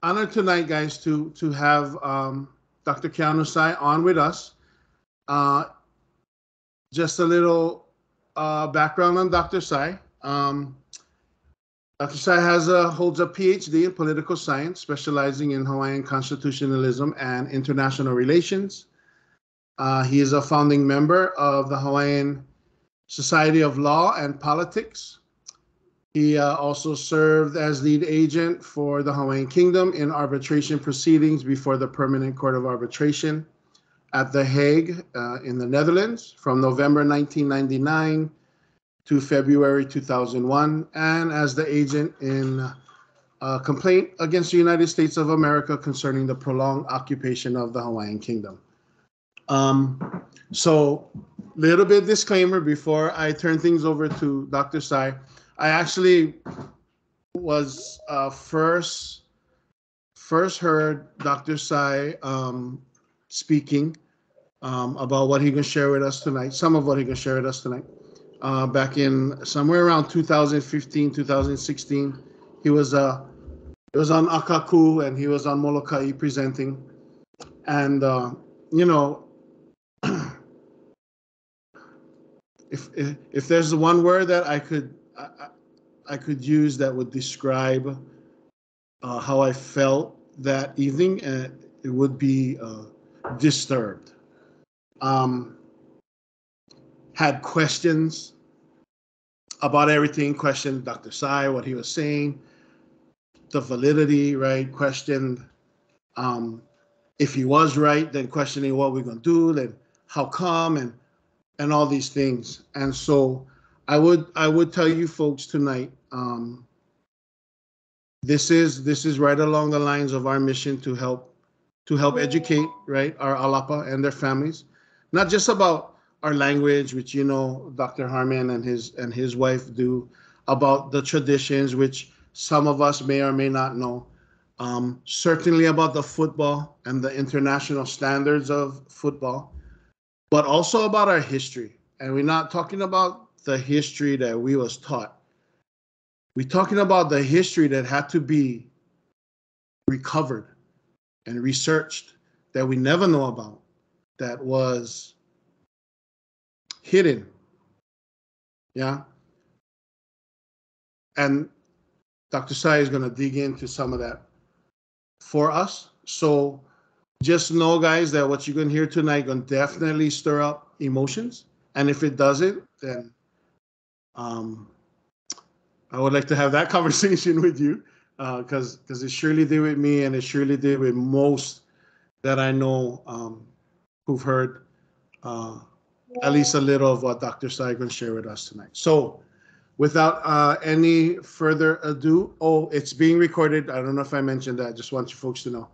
honored tonight, guys, to have Dr. Keanu Sai on with us. Uh, just a little background on Dr. Sai. Dr. Sai holds a PhD in political science, specializing in Hawaiian constitutionalism and international relations. He is a founding member of the Hawaiian Society of Law and Politics. He also served as lead agent for the Hawaiian Kingdom in arbitration proceedings before the Permanent Court of Arbitration at The Hague in the Netherlands from November 1999 to February 2001, and as the agent in a complaint against the United States of America concerning the prolonged occupation of the Hawaiian Kingdom. So, little bit disclaimer before I turn things over to Dr. Sai. I actually was first heard Dr. Sai speaking about what he can share with us tonight, some of what he can share with us tonight. Back in somewhere around 2015, 2016, he was on Akaku and he was on Molokai presenting. And, you know, if there's one word that I could use that would describe how I felt that evening, it would be disturbed. Had questions about everything, questioned Dr. Sai, what he was saying, the validity, right? Questioned if he was right, then questioning what we're going to do, then how come, and all these things. And so I would tell you folks tonight, this is right along the lines of our mission to help educate, right, our alapa and their families, not just about our language, which Dr. Harmon and his wife do, about the traditions, which some of us may or may not know. Certainly about the football and the international standards of football, but also about our history. And we're not talking about the history that we was taught. We're talking about the history that had to be recovered and researched, that we never know about, that was hidden. Yeah. And Dr. Sai is going to dig into some of that for us. So just know, guys, that what you're going to hear tonight going to definitely stir up emotions. And if it doesn't, then I would like to have that conversation with you, because it surely did with me, and it surely did with most that I know who've heard at least a little of what Dr. Sai can share with us tonight. So without any further ado, it's being recorded. I don't know if I mentioned that. I just want you folks to know.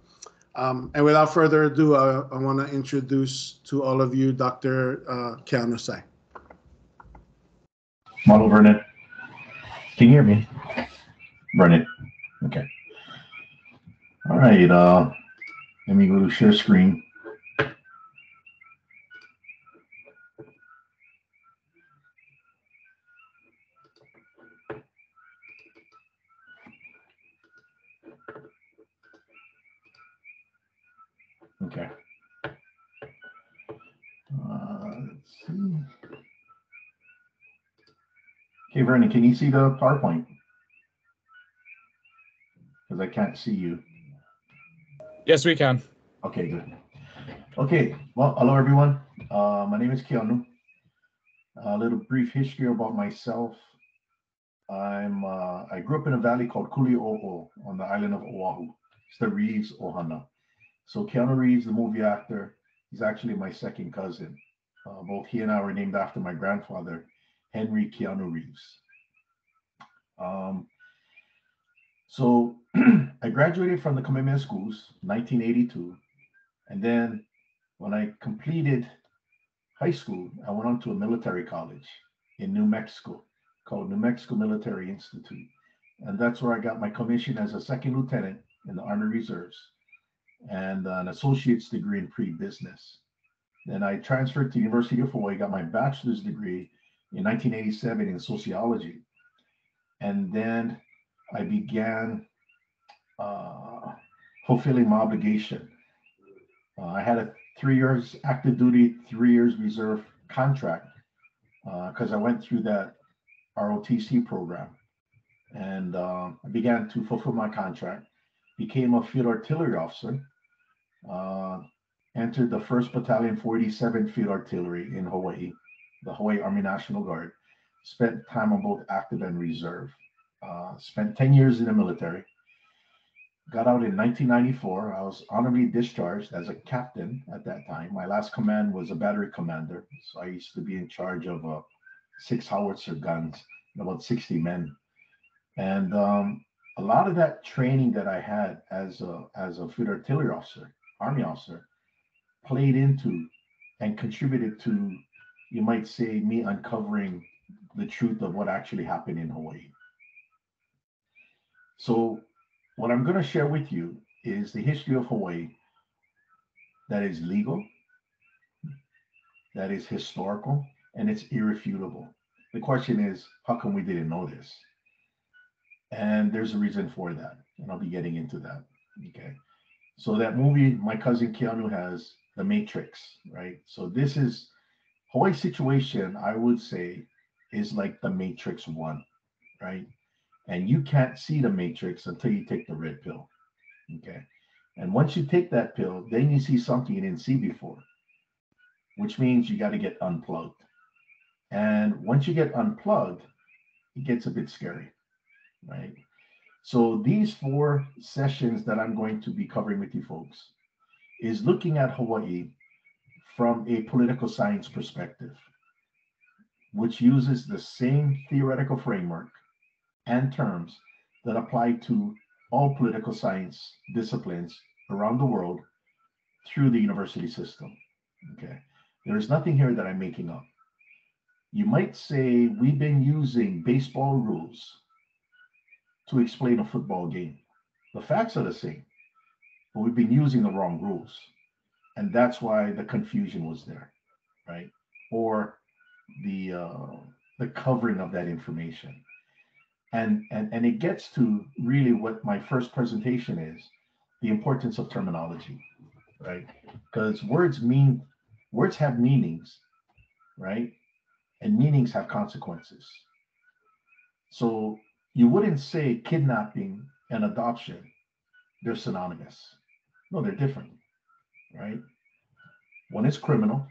And without further ado, I want to introduce to all of you Dr. Keanu Sai. Model Vernon. Can you hear me? Vernon. Okay. All right. Let me go to share screen. Okay. Let's see. Okay, Vernon, can you see the PowerPoint? Because I can't see you. Yes, we can. Okay, good. Okay, well, hello everyone. My name is Keanu. A little brief history about myself. I grew up in a valley called Kuli'o'o on the island of Oahu. It's the Reeves Ohana. So Keanu Reeves, the movie actor, he's actually my second cousin. Both he and I were named after my grandfather, Henry Keanu Reeves. So I graduated from the Kamehameha schools, 1982. And then when I completed high school, I went on to a military college in New Mexico called New Mexico Military Institute. And that's where I got my commission as a second lieutenant in the Army Reserves and an associate's degree in pre-business. Then I transferred to University of Hawaii, got my bachelor's degree in 1987 in sociology. And then I began fulfilling my obligation. I had a 3 years active duty, 3 years reserve contract because I went through that ROTC program, and I began to fulfill my contract. Became a field artillery officer. Entered the 1st Battalion 487 Field Artillery in Hawaii, the Hawaii Army National Guard. Spent time on both active and reserve. Spent 10 years in the military. Got out in 1994. I was honorably discharged as a captain at that time. My last command was a battery commander. So I used to be in charge of 6 howitzer guns and about 60 men. And a lot of that training that I had as a field artillery officer, Army officer, played into and contributed to, you might say, me uncovering the truth of what actually happened in Hawaii. So what I'm going to share with you is the history of Hawaii that is legal, that is historical, and it's irrefutable. The question is, how come we didn't know this? And there's a reason for that, and I'll be getting into that. Okay. So that movie my cousin Keanu has, The Matrix, right? So this is Hawaii's situation, I would say, is like The Matrix 1, right? And you can't see the Matrix until you take the red pill, okay? And once you take that pill, then you see something you didn't see before, which means you got to get unplugged. And once you get unplugged, it gets a bit scary, right? So these 4 sessions that I'm going to be covering with you folks is looking at Hawaii from a political science perspective, which uses the same theoretical framework and terms that apply to all political science disciplines around the world through the university system. Okay, there's nothing here that I'm making up. You might say we've been using baseball rules to explain a football game. The facts are the same, but we've been using the wrong rules. And that's why the confusion was there, right? Or the covering of that information. And it gets to really what my first presentation is, the importance of terminology, right? Because words have meanings, right? And meanings have consequences. So you wouldn't say kidnapping and adoption, they're synonymous. No, they're different, right? One is criminal,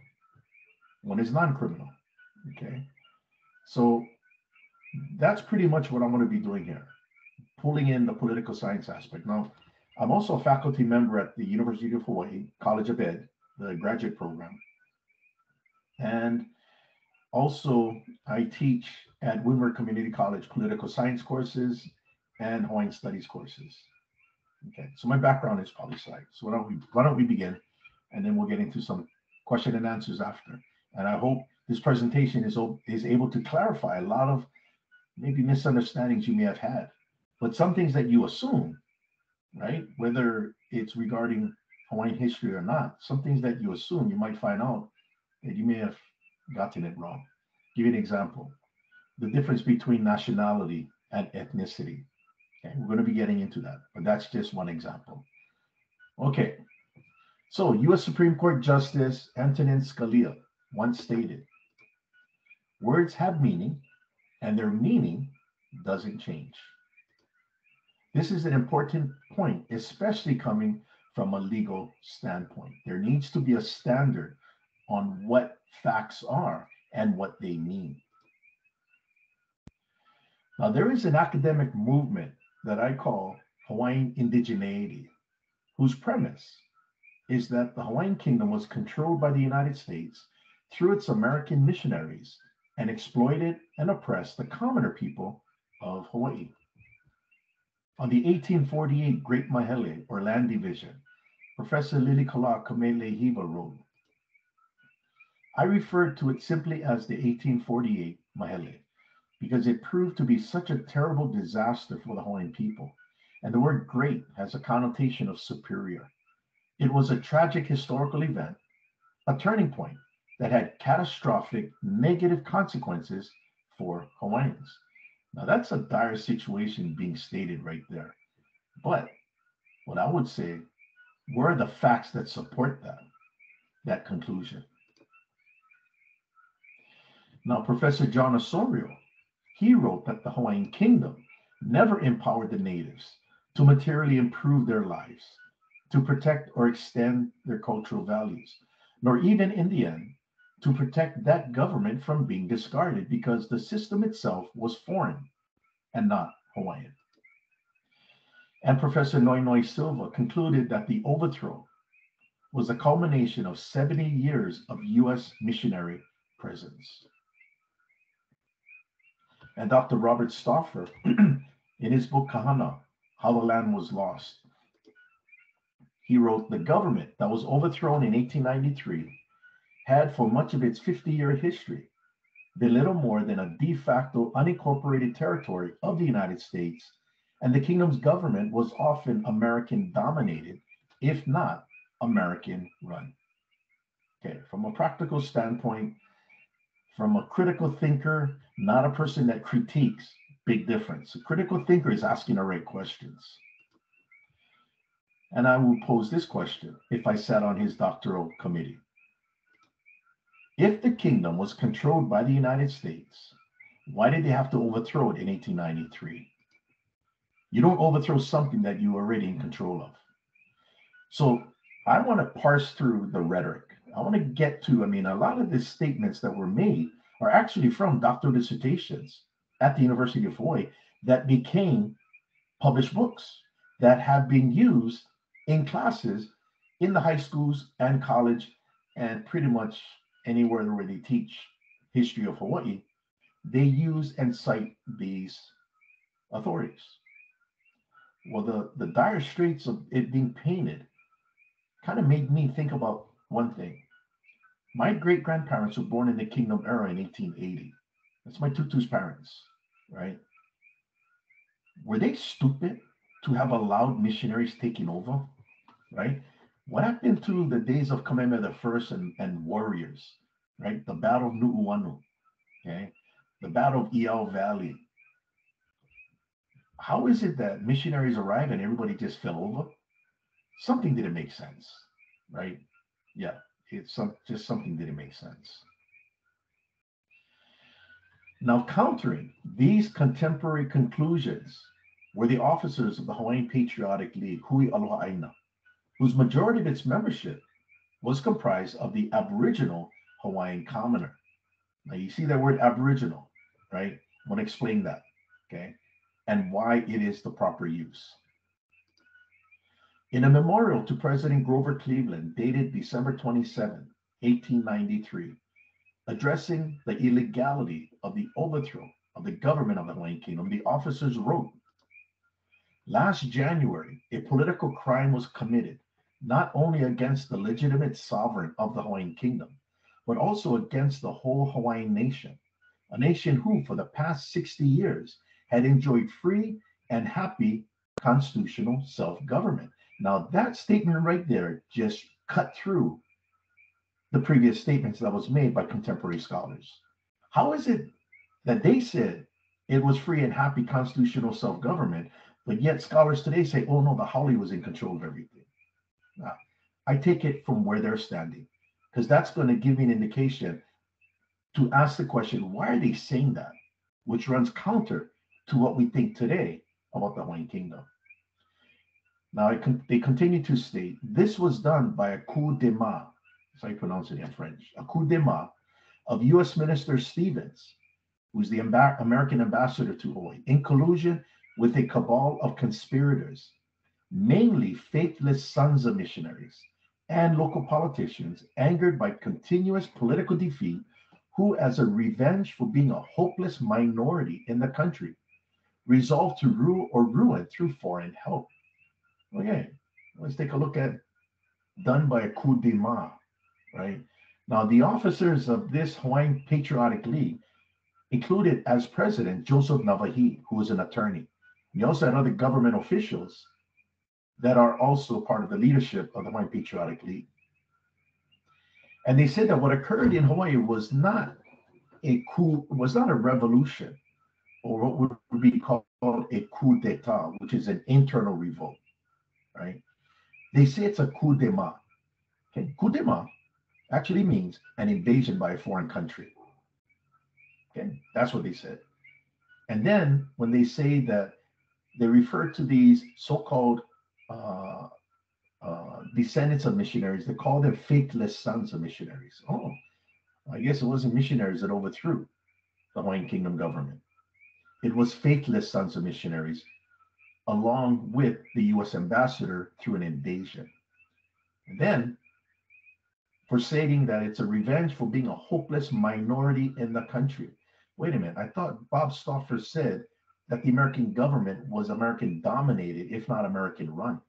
one is non-criminal, okay? So that's pretty much what I'm going to be doing here, pulling in the political science aspect. Now, I'm also a faculty member at the University of Hawaii, College of Ed, the graduate program. And also, I teach at Windward Community College political science courses and Hawaiian studies courses. Okay, so my background is poli-sci. So why don't we begin, and then we'll get into some question and answers after. And I hope this presentation is able to clarify a lot of maybe misunderstandings you may have had, but some things that you assume, right? Whether it's regarding Hawaiian history or not, some things that you assume, you might find out that you may have gotten it wrong. Give you an example. The difference between nationality and ethnicity. Okay, we're going to be getting into that, but that's just one example. Okay, so U.S. Supreme Court Justice Antonin Scalia once stated, words have meaning and their meaning doesn't change. This is an important point, especially coming from a legal standpoint. There needs to be a standard on what facts are and what they mean. Now, there is an academic movement that I call Hawaiian Indigeneity, whose premise is that the Hawaiian Kingdom was controlled by the United States through its American missionaries and exploited and oppressed the commoner people of Hawaii. On the 1848 Great Mahele, or Land Division, Professor Lilikala Kamelehiva wrote, I refer to it simply as the 1848 Mahele because it proved to be such a terrible disaster for the Hawaiian people, and the word great has a connotation of superior. It was a tragic historical event, a turning point that had catastrophic negative consequences for Hawaiians. Now that's a dire situation being stated right there. But What I would say, where are the facts that support that conclusion? Now, Professor John Osorio, he wrote that the Hawaiian Kingdom never empowered the natives to materially improve their lives, to protect or extend their cultural values, nor even in the end, to protect that government from being discarded because the system itself was foreign and not Hawaiian. And Professor Noinoi Silva concluded that the overthrow was a culmination of 70 years of US missionary presence. And Dr. Robert Stauffer, in his book Kahana, How the Land Was Lost, he wrote, the government that was overthrown in 1893 had for much of its 50-year history been little more than a de facto unincorporated territory of the United States, and the kingdom's government was often American dominated, if not American run. Okay, from a practical standpoint, from a critical thinker, not a person that critiques, big difference. A critical thinker is asking the right questions. And I will pose this question if I sat on his doctoral committee. If the kingdom was controlled by the United States, why did they have to overthrow it in 1893? You don't overthrow something that you're already in control of. So I want to parse through the rhetoric. I want to get to, a lot of the statements that were made are actually from doctoral dissertations at the University of Hawaii that became published books that have been used in classes in the high schools and college and pretty much anywhere where they teach history of Hawaii. They use and cite these authorities. Well, the dire straits of it being painted kind of made me think about one thing. My great-grandparents were born in the Kingdom era in 1880. That's my tutu's parents, right? Were they stupid to have allowed missionaries taking over, right? What happened to the days of Kamehameha I and warriors, right? The Battle of Nu'uanu, okay? The Battle of Iao Valley. How is it that missionaries arrived and everybody just fell over? Something didn't make sense, right? Yeah, it's just something didn't make sense. Now, countering these contemporary conclusions were the officers of the Hawaiian Patriotic League, Hui Aloha Aina, whose majority of its membership was comprised of the Aboriginal Hawaiian commoner. Now, you see that word Aboriginal, right? I want to explain that, okay? And why it is the proper use. In a memorial to President Grover Cleveland, dated December 27, 1893, addressing the illegality of the overthrow of the government of the Hawaiian Kingdom, the officers wrote, last January, a political crime was committed, not only against the legitimate sovereign of the Hawaiian Kingdom, but also against the whole Hawaiian nation, a nation who, for the past 60 years, had enjoyed free and happy constitutional self-government. Now, that statement right there just cut through the previous statements that was made by contemporary scholars. How is it that they said it was free and happy constitutional self-government, but yet scholars today say, oh no, the Haole was in control of everything? Now, I take it from where they're standing, because that's going to give me an indication to ask the question, why are they saying that? Which runs counter to what we think today about the Hawaiian Kingdom. Now, they continue to state, this was done by a coup de main, that's how you pronounce it in French, a coup de main of U.S. Minister Stevens, who's the American ambassador to Hawaii, in collusion with a cabal of conspirators, mainly faithless sons of missionaries and local politicians, angered by continuous political defeat, who, as a revenge for being a hopeless minority in the country, resolved to rule or ruin through foreign help. Okay, let's take a look at done by a coup de main, right? Now, the officers of this Hawaiian Patriotic League included as president Joseph Navahi, who was an attorney. We also had other government officials that are also part of the leadership of the Hawaiian Patriotic League. And they said that what occurred in Hawaii was not a coup, was not a revolution, or what would be called a coup d'etat, which is an internal revolt. right? They say it's a coup de main. Okay, coup de main actually means an invasion by a foreign country. Okay, that's what they said. And then when they say that they refer to these so-called uh, descendants of missionaries, they call them faithless sons of missionaries. Oh, I guess it wasn't missionaries that overthrew the Hawaiian Kingdom government. It was faithless sons of missionaries, along with the U.S. ambassador through an invasion. And then for stating that it's a revenge for being a hopeless minority in the country. Wait a minute, I thought Bob Stauffer said that the American government was American dominated, if not American run.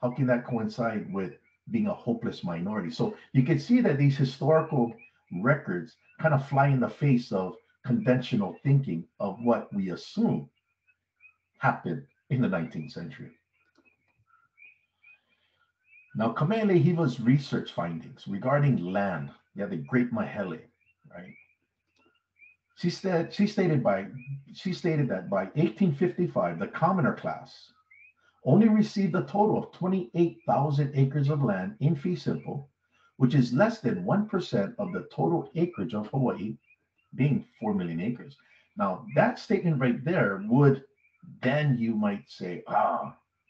How can that coincide with being a hopeless minority? So you can see that these historical records kind of fly in the face of conventional thinking of what we assume happened in the 19th century. Now, Kamelehiwa's research findings regarding land, the Great Mahele, right? She stated that by 1855, the commoner class only received a total of 28,000 acres of land in fee simple, which is less than 1% of the total acreage of Hawaii, being 4 million acres. Now, that statement right there would, then you might say,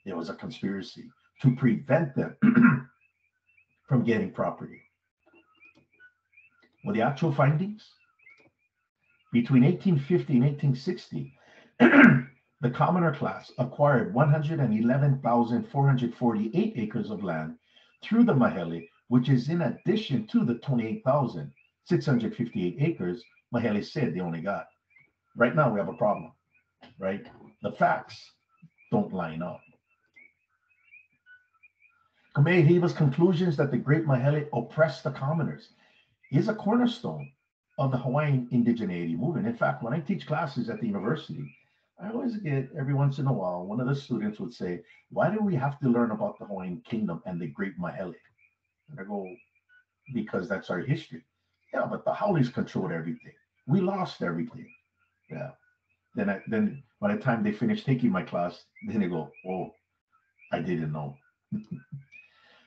there was a conspiracy to prevent them from getting property. Well, the actual findings, between 1850 and 1860, the commoner class acquired 111,448 acres of land through the Mahele, which is in addition to the 28,658 acres Mahele said they only got. Right now, we have a problem, right? The facts don't line up. Kamelehiwa's conclusions that the Great Mahele oppressed the commoners is a cornerstone of the Hawaiian Indigeneity movement. In fact, when I teach classes at the university, I always get, every once in a while, one of the students would say, why do we have to learn about the Hawaiian Kingdom and the Great Mahele? And I go, because that's our history. Yeah, but the Howleys controlled everything. We lost everything. Yeah. Then by the time they finish taking my class, then they go, oh, I didn't know.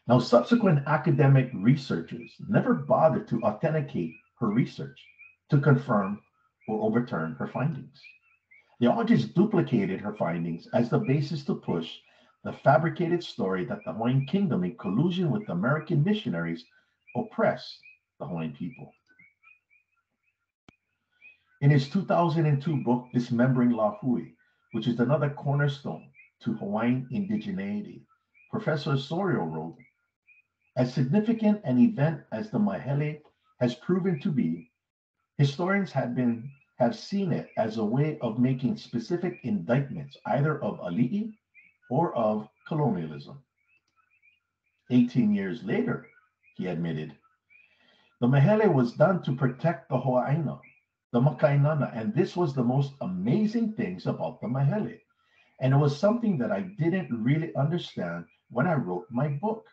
Now, subsequent academic researchers never bothered to authenticate her research to confirm or overturn her findings. They all just duplicated her findings as the basis to push the fabricated story that the Hawaiian Kingdom, in collusion with American missionaries, oppressed the Hawaiian people. In his 2002 book, Dismembering Lahui, which is another cornerstone to Hawaiian indigeneity, Professor Osorio wrote, as significant an event as the Mahele has proven to be, historians have seen it as a way of making specific indictments, either of ali'i or of colonialism. 18 years later, he admitted, the Mahele was done to protect the Ho'aina, the Makainana, and this was the most amazing things about the Mahele. And it was something that I didn't really understand when I wrote my book.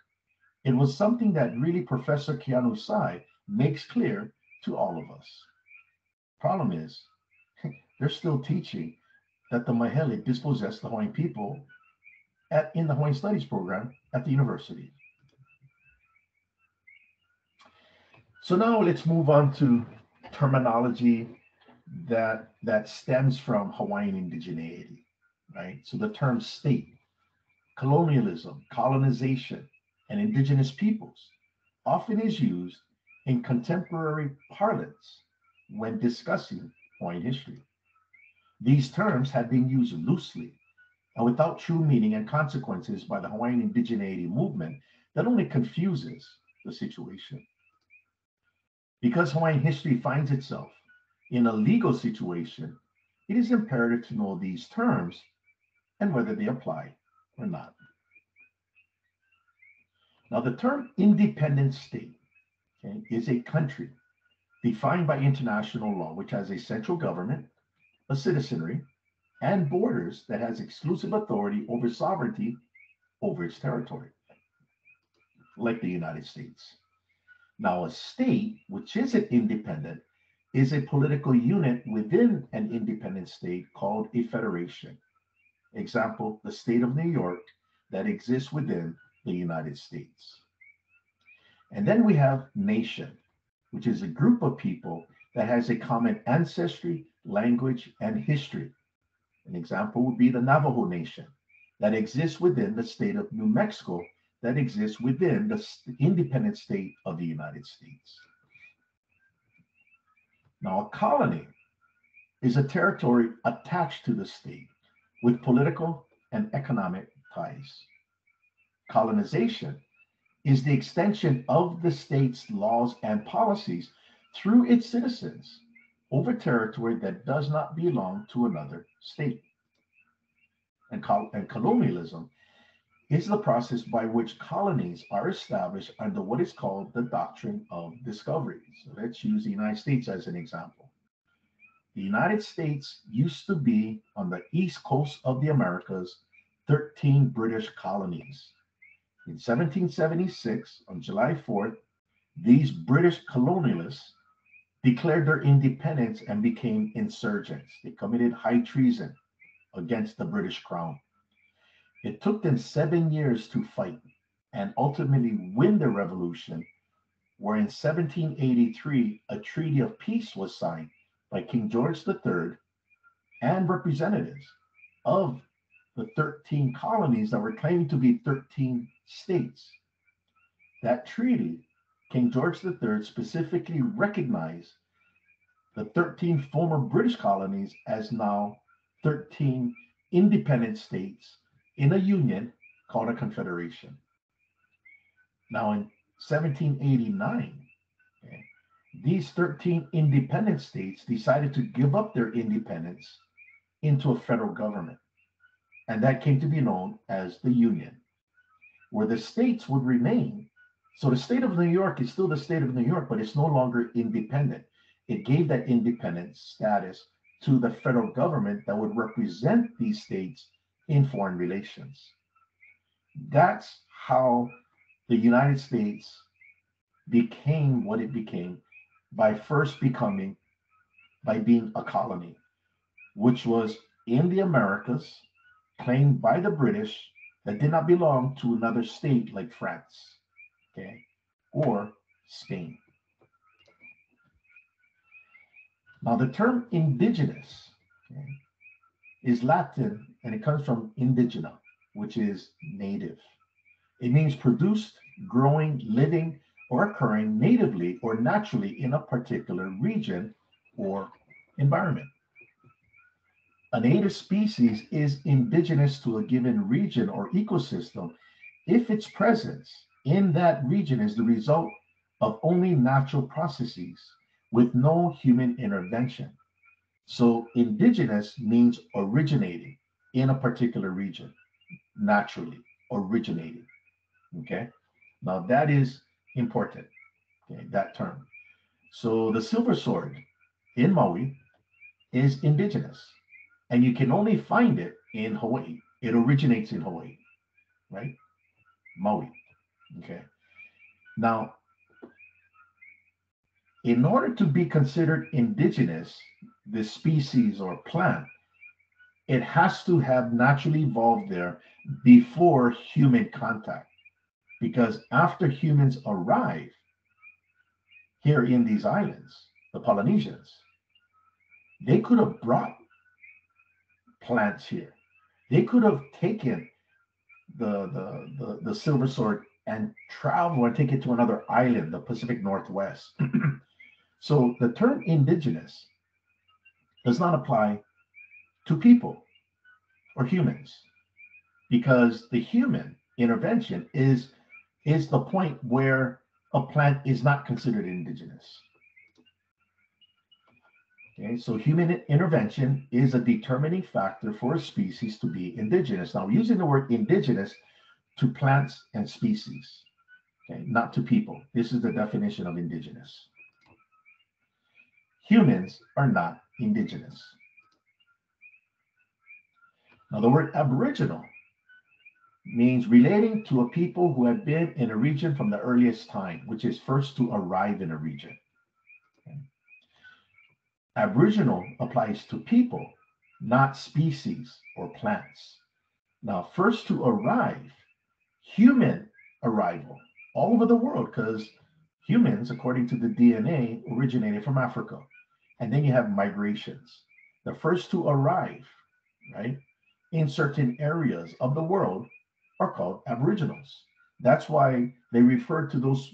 It was something that really Professor Keanu Sai makes clear to all of us. Problem is, they're still teaching that the Mahele dispossessed the Hawaiian people in the Hawaiian Studies program at the university. So now let's move on to terminology that stems from Hawaiian indigeneity, right? So the term state, colonialism, colonization, and indigenous peoples often is used in contemporary parlance when discussing Hawaiian history. These terms have been used loosely and without true meaning and consequences by the Hawaiian indigeneity movement that only confuses the situation. Because Hawaiian history finds itself in a legal situation, it is imperative to know these terms and whether they apply or not. Now, the term independent state, okay, is a country defined by international law, which has a central government, a citizenry, and borders that has exclusive authority over sovereignty over its territory, like the United States. Now, a state, which isn't independent, is a political unit within an independent state called a federation. Example, the state of New York that exists within the United States. And then we have nation, which is a group of people that has a common ancestry, language, and history. An example would be the Navajo Nation that exists within the state of New Mexico, that exists within the independent state of the United States. Now, a colony is a territory attached to the state with political and economic ties. Colonization is the extension of the state's laws and policies through its citizens over territory that does not belong to another state. And colonialism is the process by which colonies are established under what is called the doctrine of discovery. So let's use the United States as an example. The United States used to be on the east coast of the Americas, 13 British colonies. In 1776, on July 4th, these British colonialists declared their independence and became insurgents. They committed high treason against the British Crown. It took them 7 years to fight and ultimately win the revolution, where in 1783, a treaty of peace was signed by King George III and representatives of the 13 colonies that were claiming to be 13 states. That treaty, King George III specifically recognized the 13 former British colonies as now 13 independent states in a union called a confederation. Now in 1789, these 13 independent states decided to give up their independence into a federal government. And that came to be known as the Union, where the states would remain. So the state of New York is still the state of New York, but it's no longer independent. It gave that independent status to the federal government that would represent these states in foreign relations. That's how the United States became what it became by being a colony, which was in the Americas, claimed by the British, that did not belong to another state like France, okay, or Spain. Now, the term indigenous, okay, is Latin, and it comes from indigena, which is native. It means produced, growing, living, or occurring natively or naturally in a particular region or environment. A native species is indigenous to a given region or ecosystem if its presence in that region is the result of only natural processes with no human intervention. So indigenous means originating in a particular region, naturally originating, okay? Now that is important, okay, that term. So the silver sword in Maui is indigenous, and you can only find it in Hawaii. It originates in Hawaii, right? Maui, okay? Now, in order to be considered indigenous, the species or plant, it has to have naturally evolved there before human contact. Because after humans arrive here in these islands, the Polynesians, they could have brought plants here. They could have taken the silver sword and travel and take it to another island, the Pacific Northwest. So the term indigenous does not apply to people or humans, because the human intervention is the point where a plant is not considered indigenous. Okay, so human intervention is a determining factor for a species to be indigenous. Now, we're using the word indigenous to plants and species, okay, not to people. This is the definition of indigenous. Humans are not indigenous. Now, the word Aboriginal means relating to a people who have been in a region from the earliest time, which is first to arrive in a region. Okay. Aboriginal applies to people, not species or plants. Now, first to arrive human arrival all over the world, because humans, according to the DNA, originated from Africa. And then you have migrations. The first to arrive, right, in certain areas of the world are called Aboriginals. That's why they refer to those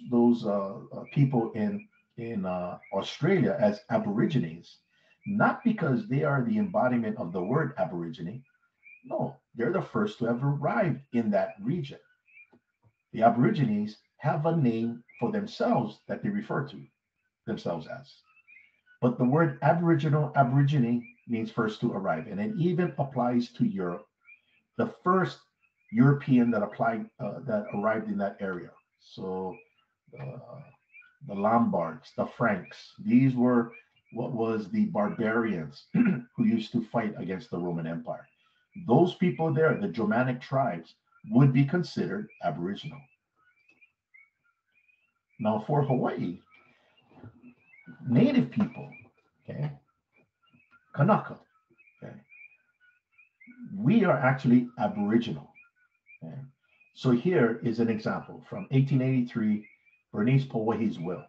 people in Australia as Aborigines, not because they are the embodiment of the word Aborigine. No, they're the first to have arrived in that region. The Aborigines have a name for themselves that they refer to themselves as. But the word Aboriginal, Aborigine means first to arrive, and it even applies to Europe. The first European that arrived in that area. So the Lombards, the Franks, these were what was the barbarians who used to fight against the Roman Empire. Those people there, the Germanic tribes, would be considered Aboriginal. Now for Hawaii, native people, okay, Kanaka, okay, we are actually Aboriginal. Okay? So here is an example from 1883, Bernice Pauahi's will.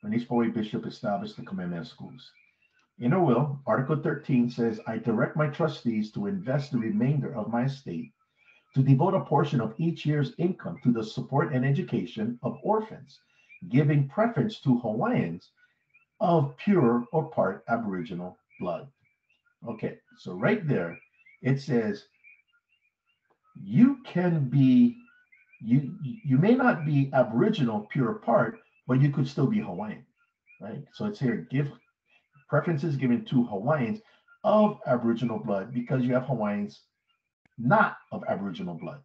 Bernice Pauahi Bishop established the Kamehameha schools. In her will, Article 13 says, I direct my trustees to invest the remainder of my estate to devote a portion of each year's income to the support and education of orphans, giving preference to Hawaiians of pure or part Aboriginal blood. Okay, so right there, it says, you may not be Aboriginal pure part, but you could still be Hawaiian, right? So it's here, give preferences given to Hawaiians of Aboriginal blood, because you have Hawaiians not of Aboriginal blood.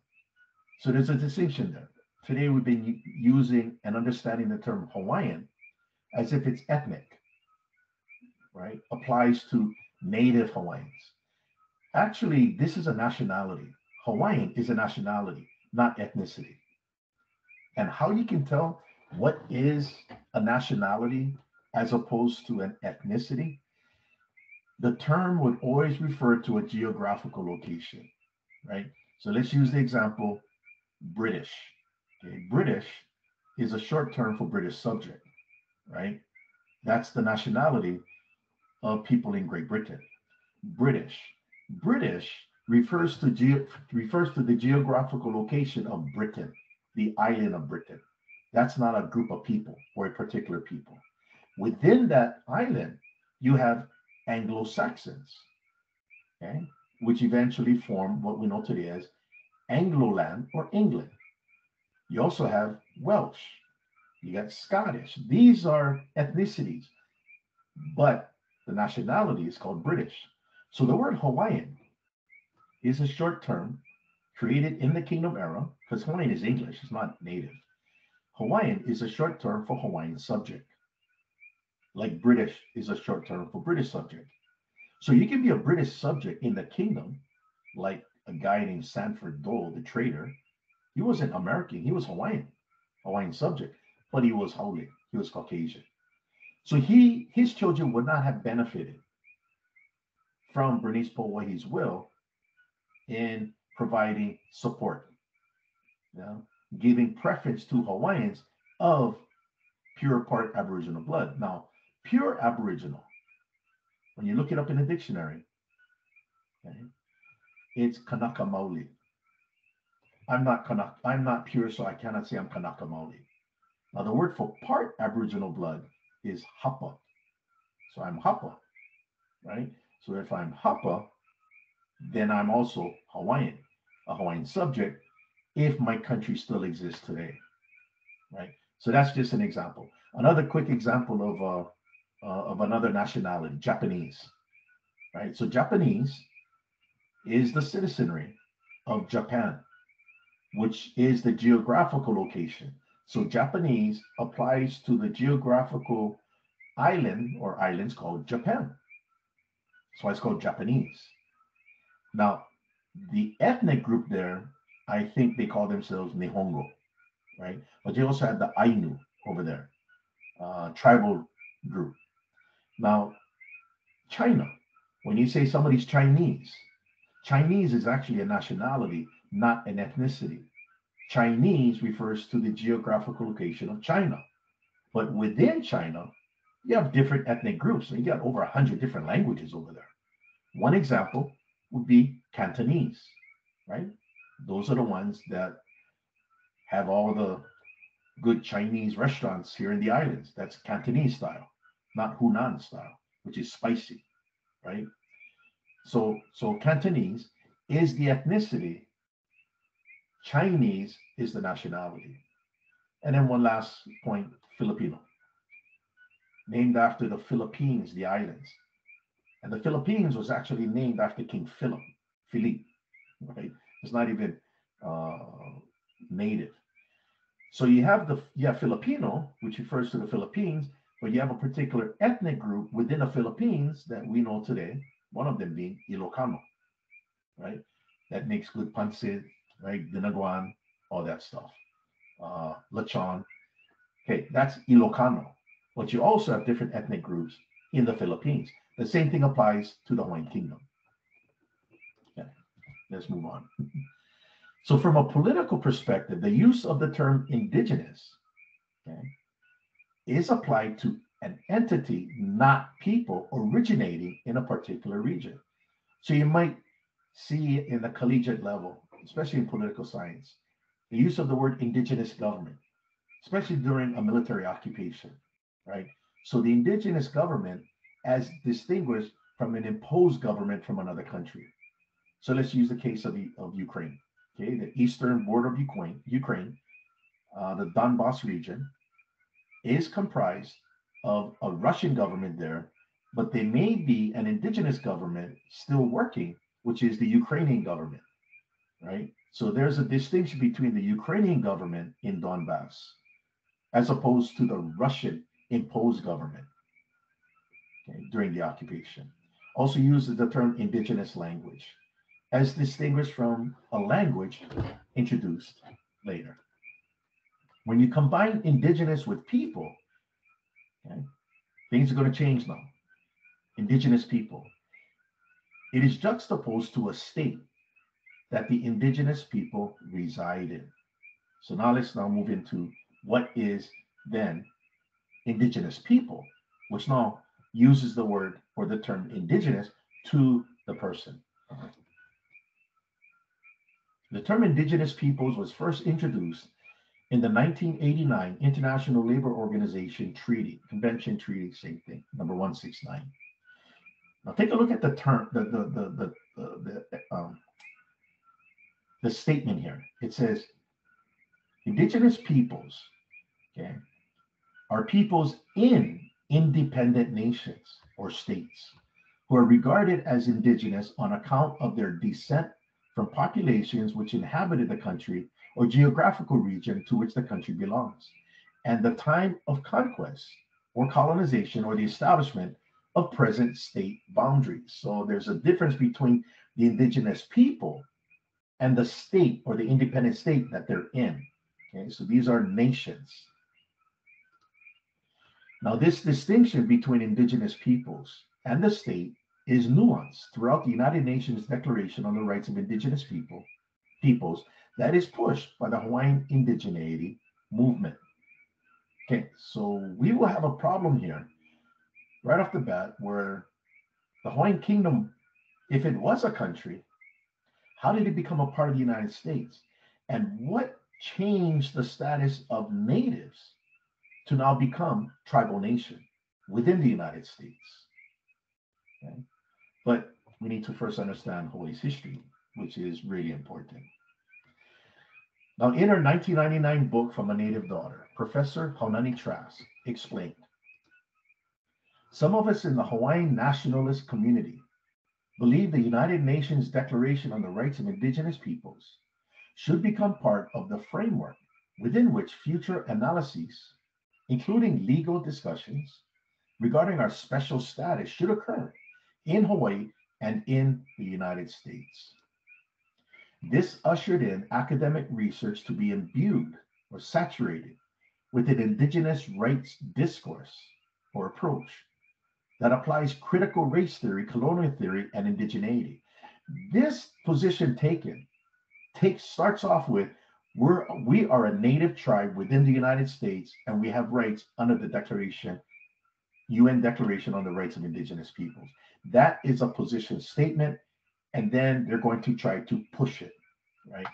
So there's a distinction there. Today we've been using and understanding the term Hawaiian as if it's ethnic, right? Applies to native Hawaiians. Actually, this is a nationality. Hawaiian is a nationality, not ethnicity. And how you can tell what is a nationality as opposed to an ethnicity, the term would always refer to a geographical location, right? So let's use the example, British. Okay, British is a short term for British subject, right? That's the nationality of people in Great Britain. British. British refers to the geographical location of Britain, the island of Britain. That's not a group of people or a particular people. Within that island, you have Anglo-Saxons, okay, which eventually form what we know today as Anglo-land or England. You also have Welsh. You got Scottish. These are ethnicities, but the nationality is called British. So the word Hawaiian is a short term created in the Kingdom era, because Hawaiian is English, it's not native. Hawaiian is a short term for Hawaiian subject, like British is a short term for British subject. So you can be a British subject in the kingdom, like a guy named Sanford Dole, the trader. He wasn't American, he was Hawaiian subject, but he was Haole, he was Caucasian. So his children would not have benefited from Bernice Pauahi's will in providing support, giving preference to Hawaiians of pure part Aboriginal blood. Now, pure Aboriginal, when you look it up in the dictionary, okay, it's Kanaka Maoli. I'm not pure, so I cannot say I'm Kanaka Maoli. Now, the word for part Aboriginal blood is Hapa. So I'm Hapa, right? So if I'm Hapa, then I'm also Hawaiian, a Hawaiian subject, if my country still exists today, right? So that's just an example. Another quick example of another nationality, Japanese, right? So Japanese is the citizenry of Japan, which is the geographical location. So Japanese applies to the geographical island or islands called Japan. That's why it's called Japanese. Now, the ethnic group there, I think they call themselves Nihongo, right? But they also had the Ainu over there, tribal group. Now, China, when you say somebody's Chinese, Chinese is actually a nationality, not an ethnicity. Chinese refers to the geographical location of China. But within China, you have different ethnic groups. So you got over 100 different languages over there. One example would be Cantonese, right? Those are the ones that have all the good Chinese restaurants here in the islands. That's Cantonese style, not Hunan style, which is spicy, right? So Cantonese is the ethnicity. Chinese is the nationality. And then one last point, Filipino, named after the Philippines, the islands. And the Philippines was actually named after King Philippe, right? It's not even native. So you have Filipino, which refers to the Philippines, but you have a particular ethnic group within the Philippines that we know today, one of them being Ilocano, right? That makes good pancit, right? Dinaguan, all that stuff. Lechon. Okay, that's Ilocano. But you also have different ethnic groups in the Philippines. The same thing applies to the Hawaiian Kingdom. Okay, let's move on. So from a political perspective, the use of the term indigenous, okay, is applied to an entity, not people, originating in a particular region. So you might see in the collegiate level, especially in political science, the use of the word indigenous government, especially during a military occupation, right? So the indigenous government as distinguished from an imposed government from another country. So let's use the case of Ukraine, okay? The eastern border of Ukraine, the Donbass region, is comprised of a Russian government there, but there may be an indigenous government still working, which is the Ukrainian government, right? So there's a distinction between the Ukrainian government in Donbass as opposed to the Russian imposed government, okay, during the occupation. Also uses the term indigenous language as distinguished from a language introduced later. When you combine indigenous with people, okay, things are going to change now. Indigenous people. It is juxtaposed to a state that the indigenous people reside in. So now let's move into what is then indigenous people, which now uses the word or the term indigenous to the person. The term indigenous peoples was first introduced in the 1989 International Labor Organization Convention Treaty, same thing, number 169. Now take a look at the term, the statement here. It says, indigenous peoples, okay, are peoples in independent nations or states who are regarded as indigenous on account of their descent from populations which inhabited the country or geographical region to which the country belongs, and the time of conquest or colonization or the establishment of present state boundaries. So there's a difference between the indigenous people and the state or the independent state that they're in. Okay, so these are nations. Now, this distinction between indigenous peoples and the state is nuanced throughout the United Nations Declaration on the Rights of Indigenous Peoples that is pushed by the Hawaiian Indigeneity movement. Okay, so we will have a problem here right off the bat where the Hawaiian Kingdom, if it was a country, how did it become a part of the United States? And what changed the status of natives to now become tribal nation within the United States? Okay. But we need to first understand Hawaii's history, which is really important. Now, in her 1999 book, From a Native Daughter, Professor Haunani Trask explained, some of us in the Hawaiian nationalist community believe the United Nations Declaration on the Rights of Indigenous Peoples should become part of the framework within which future analyses, including legal discussions regarding our special status, should occur in Hawaii and in the United States. This ushered in academic research to be imbued or saturated with an indigenous rights discourse or approach that applies critical race theory, colonial theory, and indigeneity. This position taken starts off with We are a native tribe within the United States, and we have rights under the UN Declaration on the Rights of Indigenous Peoples. That is a position statement, and then they're going to try to push it, right?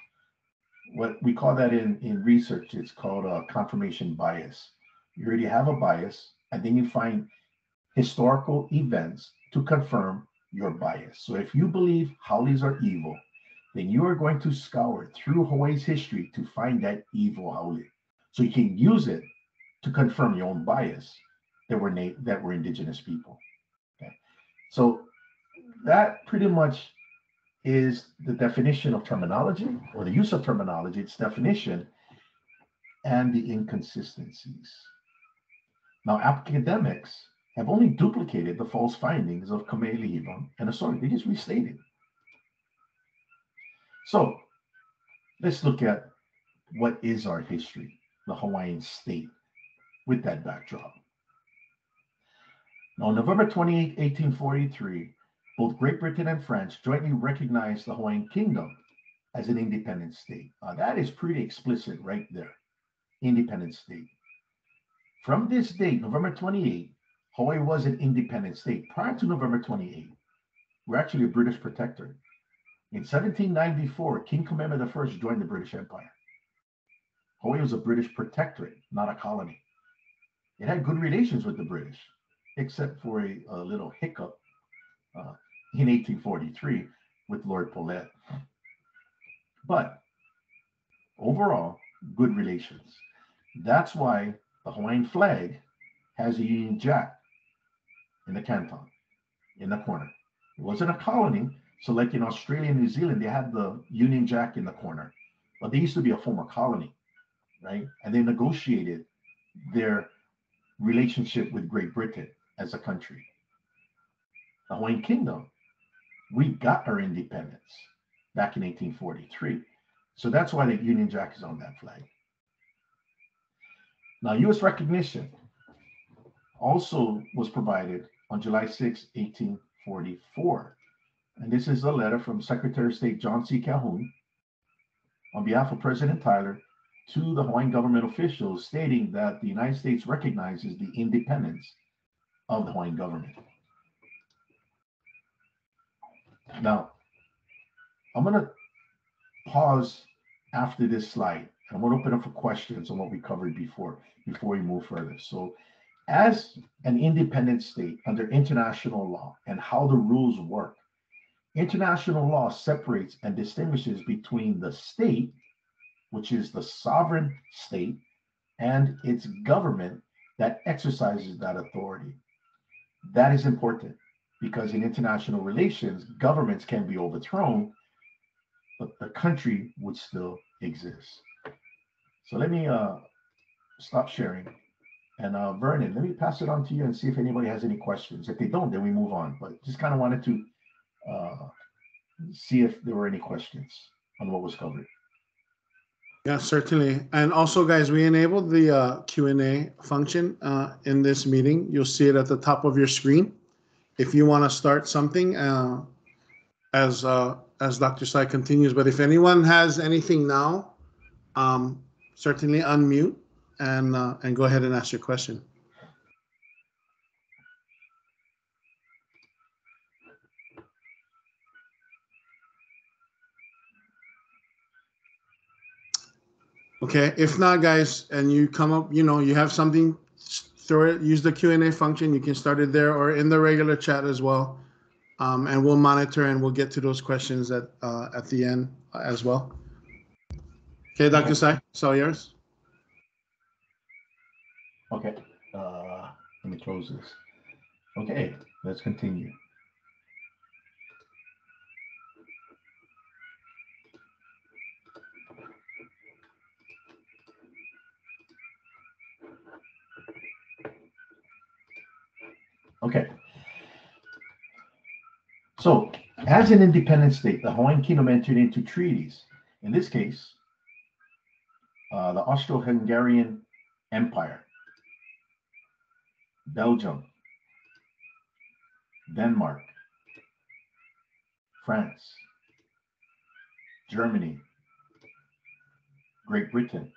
What we call that in research, it's called a confirmation bias. You already have a bias, and then you find historical events to confirm your bias. So if you believe Haoles are evil, then you are going to scour through Hawaii's history to find that evil Haole. So you can use it to confirm your own bias that we're indigenous people. Okay. So that pretty much is the definition of terminology, or the use of terminology, its definition, and the inconsistencies. Now, academics have only duplicated the false findings of Kamelihiva and Osorio. They just restated. So let's look at what is our history, the Hawaiian state, with that backdrop. Now, on November 28, 1843, both Great Britain and France jointly recognized the Hawaiian Kingdom as an independent state. That is pretty explicit right there, independent state. From this date, November 28, Hawaii was an independent state. Prior to November 28, we're actually a British protectorate. In 1794, King Kamehameha I joined the British Empire. Hawaii was a British protectorate, not a colony. It had good relations with the British, except for a little hiccup in 1843 with Lord Paulet. But overall, good relations. That's why the Hawaiian flag has a Union Jack in the canton, in the corner. It wasn't a colony, so like in Australia and New Zealand, they had the Union Jack in the corner, but they used to be a former colony, right? And they negotiated their relationship with Great Britain as a country. The Hawaiian Kingdom, we got our independence back in 1843. So that's why the Union Jack is on that flag. Now, U.S. recognition also was provided on July 6, 1844. And this is a letter from Secretary of State John C. Calhoun on behalf of President Tyler to the Hawaiian government officials, stating that the United States recognizes the independence of the Hawaiian government. Now, I'm going to pause after this slide. I'm going to open up for questions on what we covered before we move further. So, as an independent state under international law and how the rules work, international law separates and distinguishes between the state, which is the sovereign state, and its government that exercises that authority. That is important because in international relations, governments can be overthrown, but the country would still exist. So let me stop sharing. And Vernon, let me pass it on to you and see if anybody has any questions. If they don't, then we move on. But just kind of wanted to see if there were any questions on what was covered. Yeah, certainly. And also, guys, we enabled the Q&A function in this meeting. You'll see it at the top of your screen. If you want to start something as Dr. Sai continues, but if anyone has anything now, certainly unmute and go ahead and ask your question. Okay, if not, guys, and you come up, you have something, throw it, use the Q&A function. You can start it there or in the regular chat as well. And we'll monitor and we'll get to those questions at the end as well. Okay, Dr. Sai, it's all yours. Okay, let me close this. Okay, let's continue. Okay. So, as an independent state, the Hawaiian Kingdom entered into treaties. In this case, the Austro-Hungarian Empire, Belgium, Denmark, France, Germany, Great Britain,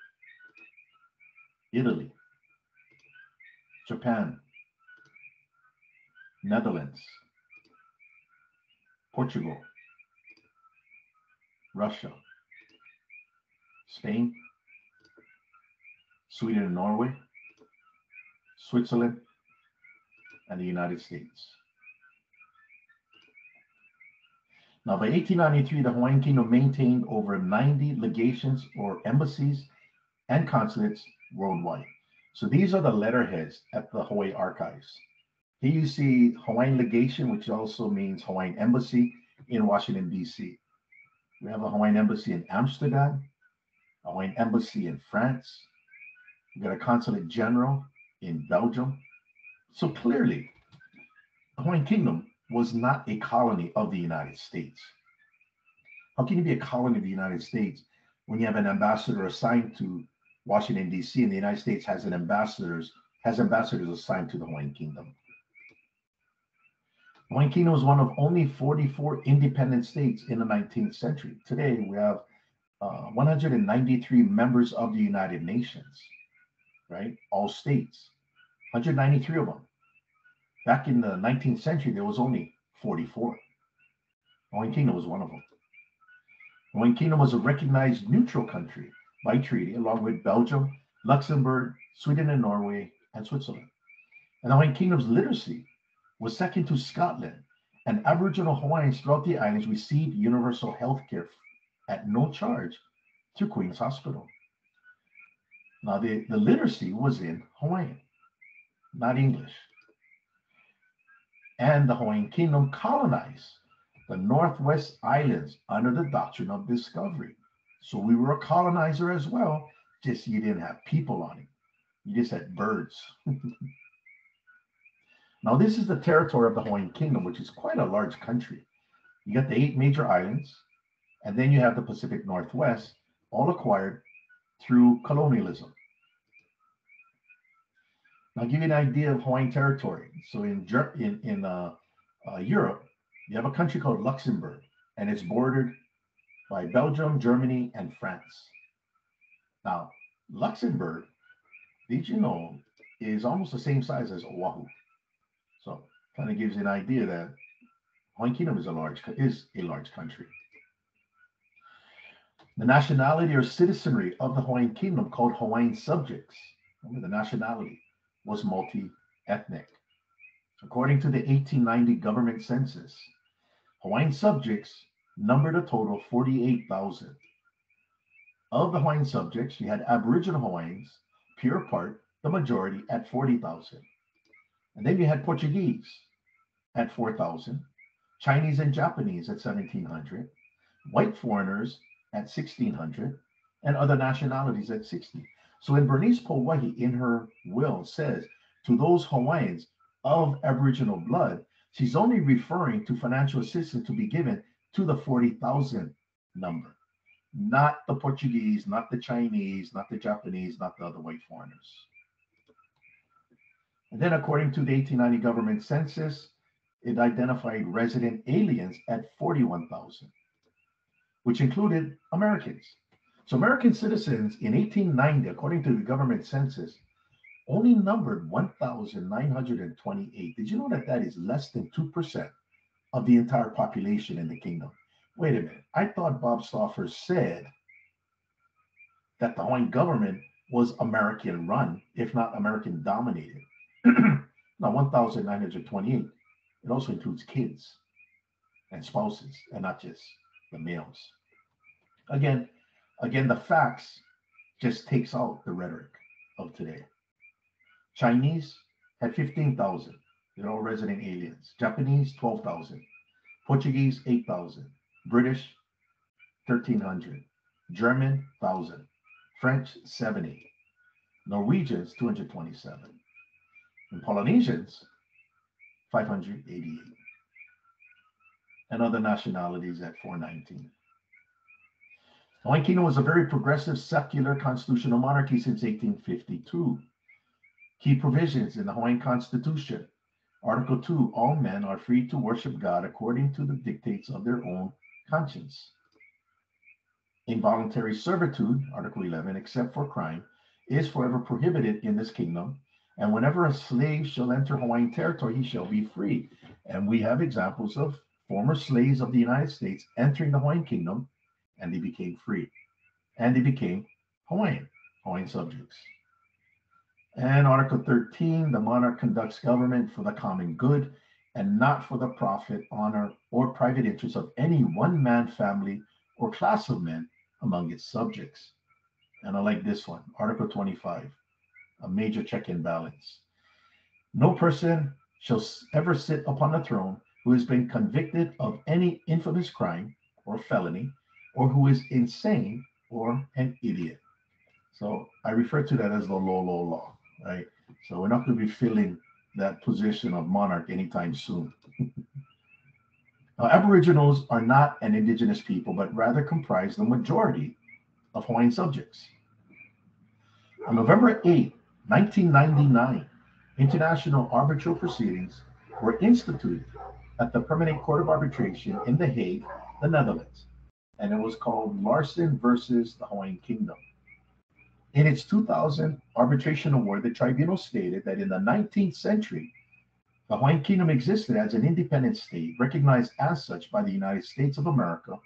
Italy, Japan, Netherlands, Portugal, Russia, Spain, Sweden and Norway, Switzerland, and the United States. Now, by 1893, the Hawaiian Kingdom maintained over 90 legations or embassies and consulates worldwide. So these are the letterheads at the Hawaii Archives. Here you see Hawaiian Legation, which also means Hawaiian Embassy in Washington, D.C. We have a Hawaiian Embassy in Amsterdam, a Hawaiian Embassy in France. We've got a Consulate General in Belgium. So clearly, the Hawaiian Kingdom was not a colony of the United States. How can you be a colony of the United States when you have an ambassador assigned to Washington, D.C., and the United States has ambassadors assigned to the Hawaiian Kingdom? The Hawaiian Kingdom was one of only 44 independent states in the 19th century. Today, we have 193 members of the United Nations, right? All states, 193 of them. Back in the 19th century, there was only 44. The Hawaiian Kingdom was one of them. The Hawaiian Kingdom was a recognized neutral country by treaty, along with Belgium, Luxembourg, Sweden and Norway, and Switzerland. And the Hawaiian Kingdom's literacy was second to Scotland, and Aboriginal Hawaiians throughout the islands received universal health care at no charge through Queen's Hospital. Now, the literacy was in Hawaiian, not English. And the Hawaiian Kingdom colonized the Northwest Islands under the doctrine of discovery. So we were a colonizer as well, just you didn't have people on it. You just had birds. Now, this is the territory of the Hawaiian Kingdom, which is quite a large country. You got the 8 major islands, and then you have the Pacific Northwest, all acquired through colonialism. Now, I'll give you an idea of Hawaiian territory. So in Europe, you have a country called Luxembourg, and it's bordered by Belgium, Germany, and France. Now, Luxembourg, did you know, is almost the same size as Oahu. So kind of gives you an idea that Hawaiian Kingdom is a large country. The nationality or citizenry of the Hawaiian Kingdom, called Hawaiian Subjects, remember the nationality, was multi-ethnic. According to the 1890 government census, Hawaiian subjects numbered a total of 48,000. Of the Hawaiian subjects, you had Aboriginal Hawaiians, pure part, the majority at 40,000. And then you had Portuguese at 4,000, Chinese and Japanese at 1,700, white foreigners at 1,600, and other nationalities at 60. So in Bernice Pauahi, in her will, says, to those Hawaiians of Aboriginal blood, she's only referring to financial assistance to be given to the 40,000 number, not the Portuguese, not the Chinese, not the Japanese, not the other white foreigners. And then according to the 1890 government census, it identified resident aliens at 41,000, which included Americans. So American citizens in 1890, according to the government census, only numbered 1,928. Did you know that that is less than 2% of the entire population in the kingdom? Wait a minute. I thought Bob Stauffer said that the Hawaiian government was American run, if not American dominated. Now, 1,928, it also includes kids and spouses, and not just the males. Again, the facts just takes out the rhetoric of today. Chinese had 15,000. They're all resident aliens. Japanese, 12,000. Portuguese, 8,000. British, 1,300. German, 1,000. French, 70. Norwegians, 227. And Polynesians, 588. And other nationalities at 419. The Hawaiian Kingdom was a very progressive secular constitutional monarchy since 1852. Key provisions in the Hawaiian Constitution. Article 2, all men are free to worship God according to the dictates of their own conscience. Involuntary servitude, Article 11, except for crime, is forever prohibited in this kingdom. And whenever a slave shall enter Hawaiian territory, he shall be free. And we have examples of former slaves of the United States entering the Hawaiian Kingdom, and they became free. And they became Hawaiian subjects. And Article 13, the monarch conducts government for the common good and not for the profit, honor, or private interest of any one man, family, or class of men among its subjects. And I like this one, Article 25, a major check and balance. No person shall ever sit upon the throne who has been convicted of any infamous crime or felony, or who is insane or an idiot. So I refer to that as the law, right? So we're not going to be filling that position of monarch anytime soon. Now, Aboriginals are not an indigenous people, but rather comprise the majority of Hawaiian subjects. On November 8, 1999, international arbitral proceedings were instituted at the Permanent Court of Arbitration in The Hague, the Netherlands, and it was called Larson versus the Hawaiian Kingdom. In its 2000 arbitration award, the tribunal stated that in the 19th century, the Hawaiian Kingdom existed as an independent state, recognized as such by the United States of America,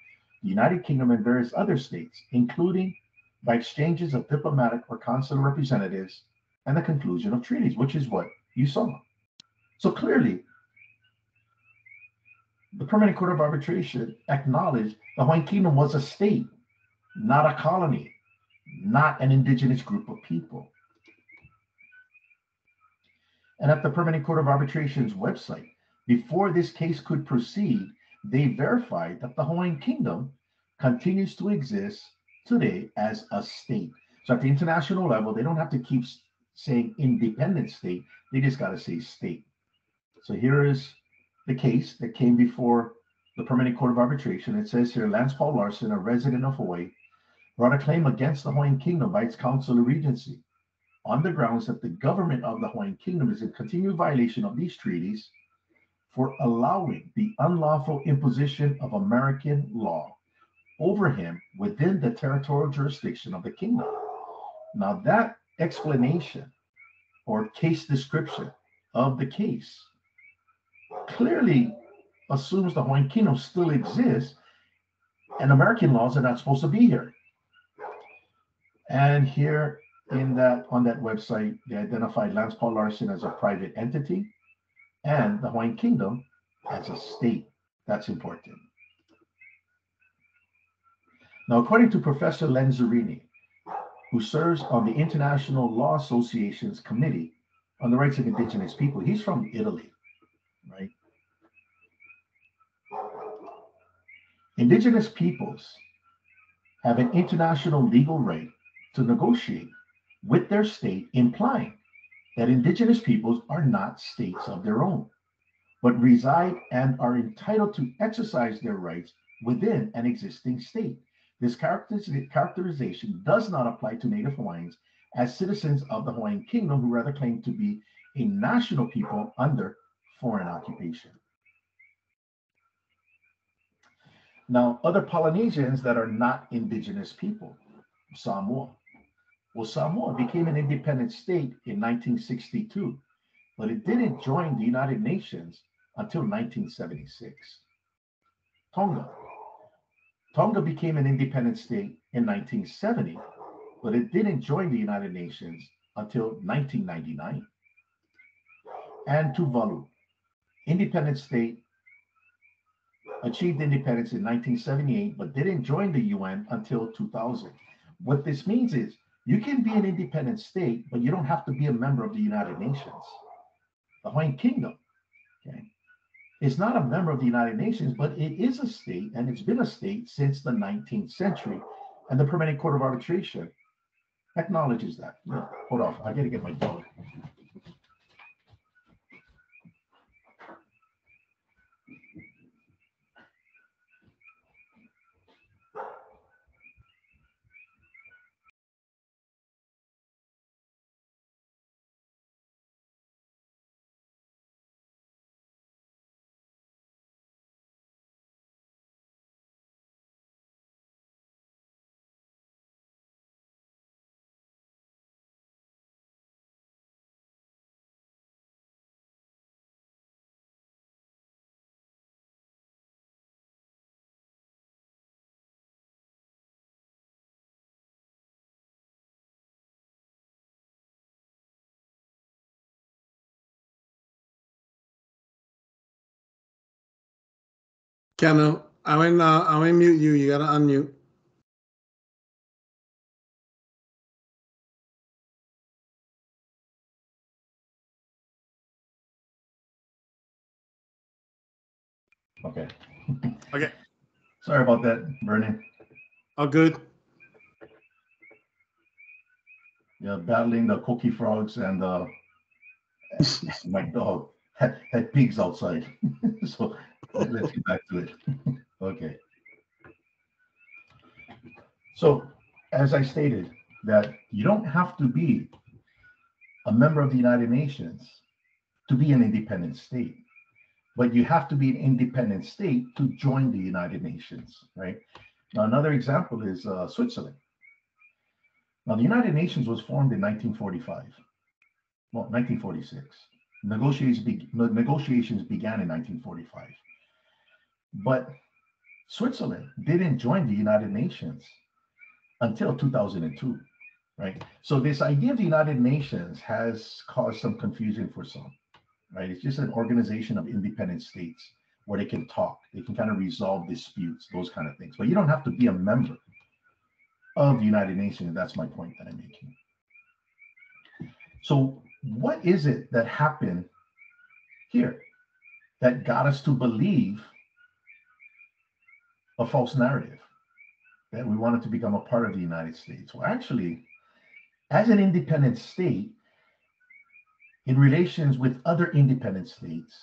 the United Kingdom, and various other states, including by exchanges of diplomatic or consular representatives and the conclusion of treaties, which is what you saw. So clearly, the Permanent Court of Arbitration acknowledged the Hawaiian Kingdom was a state, not a colony, not an indigenous group of people. And at the Permanent Court of Arbitration's website, before this case could proceed, they verified that the Hawaiian Kingdom continues to exist today as a state. So at the international level, they don't have to keep saying independent state, they just got to say state. So here is the case that came before the Permanent Court of Arbitration. It says here, Lance Paul Larson, a resident of Hawaii, brought a claim against the Hawaiian Kingdom by its Council of Regency on the grounds that the government of the Hawaiian Kingdom is in continued violation of these treaties for allowing the unlawful imposition of American law over him within the territorial jurisdiction of the kingdom. Now, that explanation or case description of the case clearly assumes the Hawaiian Kingdom still exists and American laws are not supposed to be here. And here on that website, they identified Lance Paul Larson as a private entity and the Hawaiian Kingdom as a state. That's important. Now, according to Professor Lenzerini, who serves on the International Law Association's Committee on the Rights of Indigenous People, he's from Italy, right? Indigenous peoples have an international legal right to negotiate with their state, implying that indigenous peoples are not states of their own, but reside and are entitled to exercise their rights within an existing state. This characterization does not apply to Native Hawaiians as citizens of the Hawaiian Kingdom, who rather claim to be a national people under foreign occupation. Now, other Polynesians that are not indigenous people, Samoa. Well, Samoa became an independent state in 1962, but it didn't join the United Nations until 1976. Tonga. Tonga became an independent state in 1970, but it didn't join the United Nations until 1999. And Tuvalu, independent state, achieved independence in 1978, but didn't join the UN until 2000. What this means is you can be an independent state, but you don't have to be a member of the United Nations. The Hawaiian Kingdom, okay, is not a member of the United Nations, but it is a state, and it's been a state since the 19th century. And the Permanent Court of Arbitration acknowledges that. Hold on, I gotta get my dog. Keanu, I went mute you. You gotta unmute. Okay. Okay. Sorry about that, Vernon. All good. Yeah, battling the cookie frogs and my dog had pigs outside. So let's get back to it. Okay. So as I stated, that you don't have to be a member of the United Nations to be an independent state, but you have to be an independent state to join the United Nations, right? Now, another example is Switzerland. Now, the United Nations was formed in 1945, well, 1946. Negotiations began in 1945. But Switzerland didn't join the United Nations until 2002, right? So this idea of the United Nations has caused some confusion for some, right? It's just an organization of independent states where they can talk, they can kind of resolve disputes, those kind of things. But you don't have to be a member of the United Nations. That's my point that I'm making. So what is it that happened here that got us to believe a false narrative that we wanted to become a part of the United States? Well, actually, as an independent state, in relations with other independent states,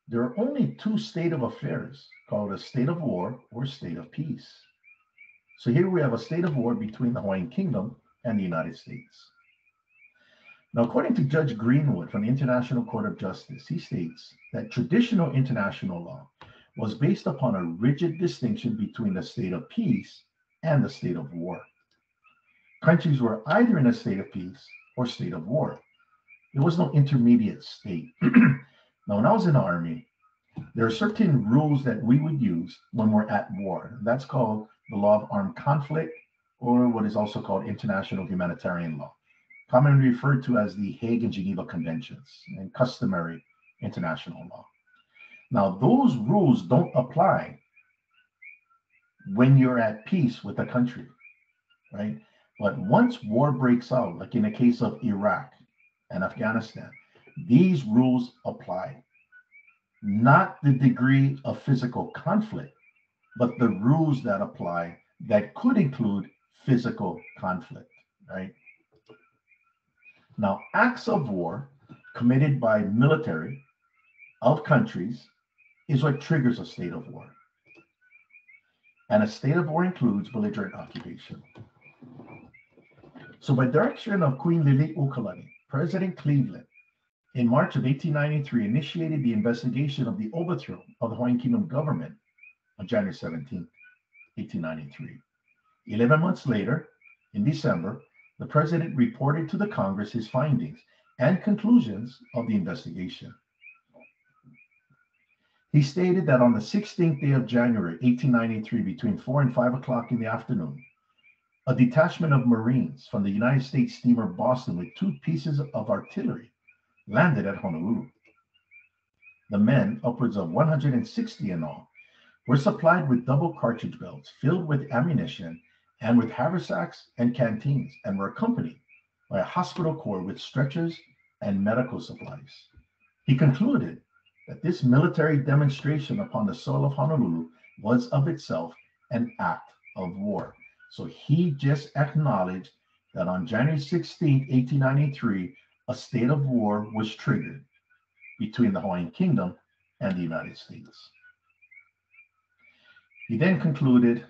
there are only two state of affairs called a state of war or state of peace. So here we have a state of war between the Hawaiian Kingdom and the United States. Now, according to Judge Greenwood from the International Court of Justice, he states that traditional international law was based upon a rigid distinction between the state of peace and the state of war. Countries were either in a state of peace or state of war. There was no intermediate state. Now, when I was in the Army, there are certain rules that we would use when we're at war. That's called the law of armed conflict, or what is also called international humanitarian law, commonly referred to as the Hague and Geneva Conventions and customary international law. Now, those rules don't apply when you're at peace with a country, right? But once war breaks out, like in the case of Iraq and Afghanistan, these rules apply. Not the degree of physical conflict, but the rules that apply that could include physical conflict, right? Now, acts of war committed by military of countries is what triggers a state of war. And a state of war includes belligerent occupation. So by direction of Queen Lili'uokalani, President Cleveland, in March of 1893, initiated the investigation of the overthrow of the Hawaiian Kingdom government on January 17, 1893. 11 months later, in December, the president reported to the Congress his findings and conclusions of the investigation. He stated that on the 16th day of January, 1893, between 4 and 5 o'clock in the afternoon, a detachment of Marines from the United States steamer Boston with 2 pieces of artillery landed at Honolulu. The men, upwards of 160 in all, were supplied with double cartridge belts filled with ammunition and with haversacks and canteens, and were accompanied by a hospital corps with stretchers and medical supplies. He concluded that this military demonstration upon the soil of Honolulu was of itself an act of war. So he just acknowledged that on January 16, 1893, a state of war was triggered between the Hawaiian Kingdom and the United States. He then concluded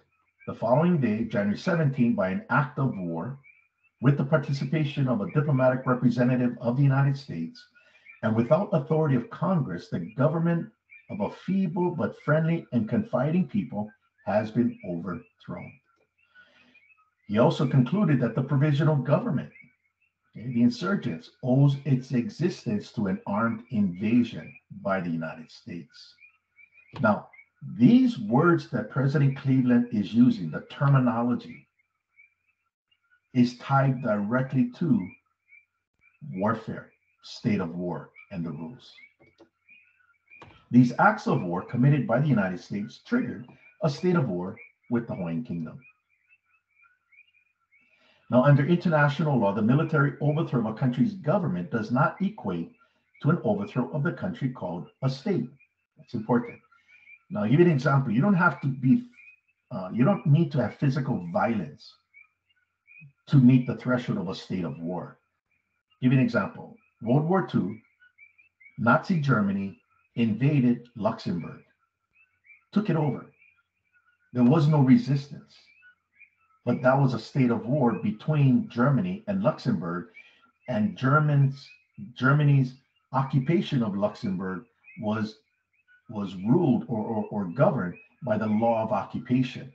the following day, January 17, by an act of war with the participation of a diplomatic representative of the United States, and without authority of Congress, the government of a feeble but friendly and confiding people has been overthrown. He also concluded that the provisional government, the insurgents, owes its existence to an armed invasion by the United States. Now, these words that President Cleveland is using, the terminology, is tied directly to warfare, state of war, and the rules. These acts of war committed by the United States triggered a state of war with the Hawaiian Kingdom. Now, under international law, the military overthrow of a country's government does not equate to an overthrow of the country called a state. That's important. Now, I'll give you an example. You don't need to have physical violence to meet the threshold of a state of war. Give you an example. World War II, Nazi Germany invaded Luxembourg, took it over. There was no resistance, but that was a state of war between Germany and Luxembourg, and Germany's occupation of Luxembourg was ruled or governed by the law of occupation,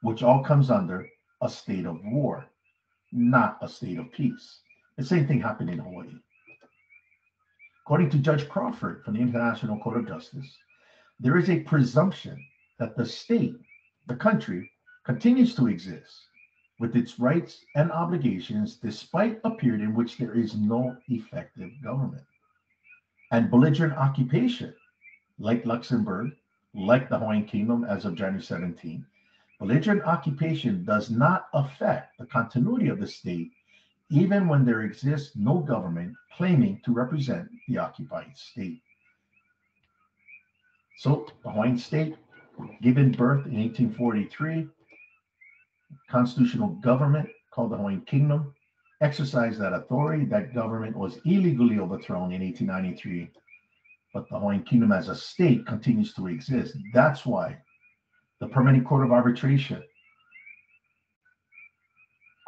which all comes under a state of war, not a state of peace. The same thing happened in Hawaii. According to Judge Crawford from the International Court of Justice, there is a presumption that the state, the country, continues to exist with its rights and obligations despite a period in which there is no effective government. And belligerent occupation, like Luxembourg, like the Hawaiian Kingdom as of January 17, belligerent occupation does not affect the continuity of the state, even when there exists no government claiming to represent the occupied state. So the Hawaiian state, given birth in 1843, constitutional government called the Hawaiian Kingdom, exercised that authority. That government was illegally overthrown in 1893, but the Hawaiian Kingdom as a state continues to exist. That's why the Permanent Court of Arbitration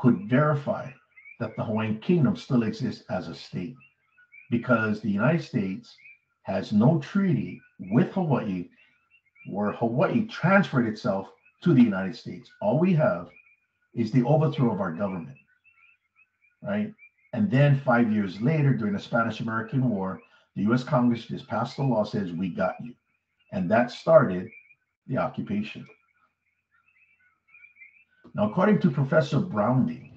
could verify that the Hawaiian Kingdom still exists as a state, because the United States has no treaty with Hawaii where Hawaii transferred itself to the United States. All we have is the overthrow of our government, right? And then 5 years later, during the Spanish-American War, the US Congress just passed a law that says, we got you. And that started the occupation. Now, according to Professor Brownlee,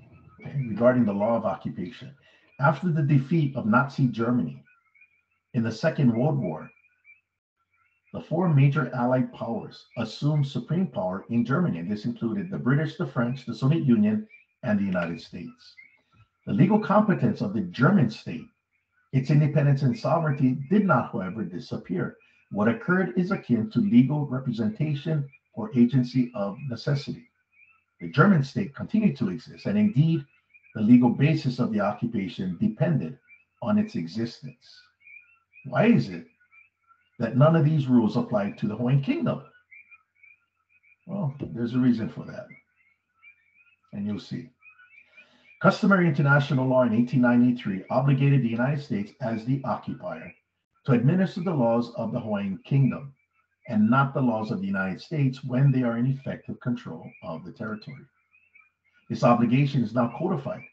regarding the law of occupation, after the defeat of Nazi Germany in the Second World War, the four major Allied powers assumed supreme power in Germany, and this included the British, the French, the Soviet Union, and the United States. The legal competence of the German state, its independence and sovereignty, did not, however, disappear. What occurred is akin to legal representation or agency of necessity. The German state continued to exist, and indeed, the legal basis of the occupation depended on its existence. Why is it that none of these rules applied to the Hawaiian Kingdom? Well, there's a reason for that, and you'll see. Customary international law in 1893 obligated the United States as the occupier to administer the laws of the Hawaiian Kingdom and not the laws of the United States when they are in effective control of the territory. This obligation is now codified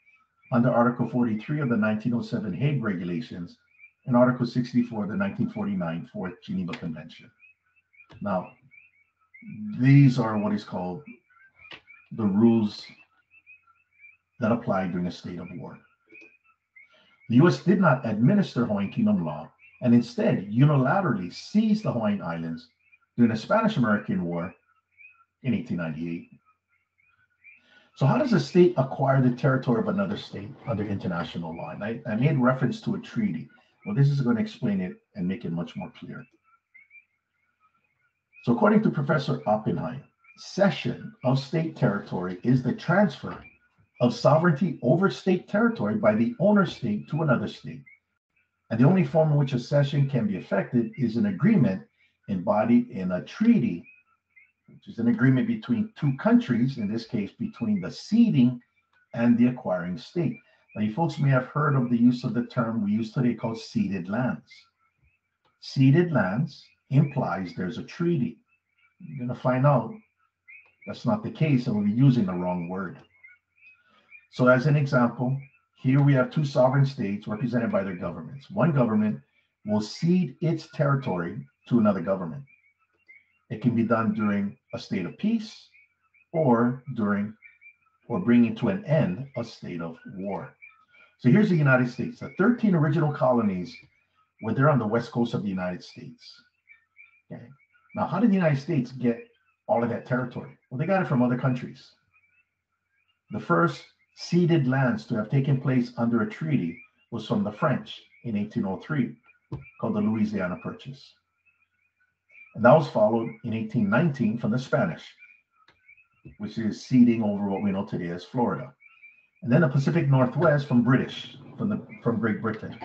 under Article 43 of the 1907 Hague Regulations and Article 64 of the 1949 Fourth Geneva Convention. Now, these are what is called the rules that apply during a state of war. The U.S. did not administer Hawaiian Kingdom law and instead unilaterally seized the Hawaiian Islands during the Spanish-American War in 1898. So how does a state acquire the territory of another state under international law? And I made reference to a treaty. Well, this is going to explain it and make it much more clear. So according to Professor Oppenheim, cession of state territory is the transfer of sovereignty over state territory by the owner state to another state. And the only form in which a cession can be effected is an agreement embodied in a treaty, which is an agreement between two countries, in this case, between the ceding and the acquiring state. Now, you folks may have heard of the use of the term we use today called ceded lands. Ceded lands implies there's a treaty. You're going to find out that's not the case, and we'll be using the wrong word. So as an example, here we have two sovereign states represented by their governments. One government will cede its territory to another government. It can be done during a state of peace or bringing to an end a state of war. So here's the United States. The 13 original colonies where they're on the west coast of the United States. Okay. Now, how did the United States get all of that territory? Well, they got it from other countries. The first ceded lands to have taken place under a treaty was from the French in 1803, called the Louisiana Purchase. And that was followed in 1819 from the Spanish, which is ceding over what we know today as Florida. And then the Pacific Northwest from British, from Great Britain.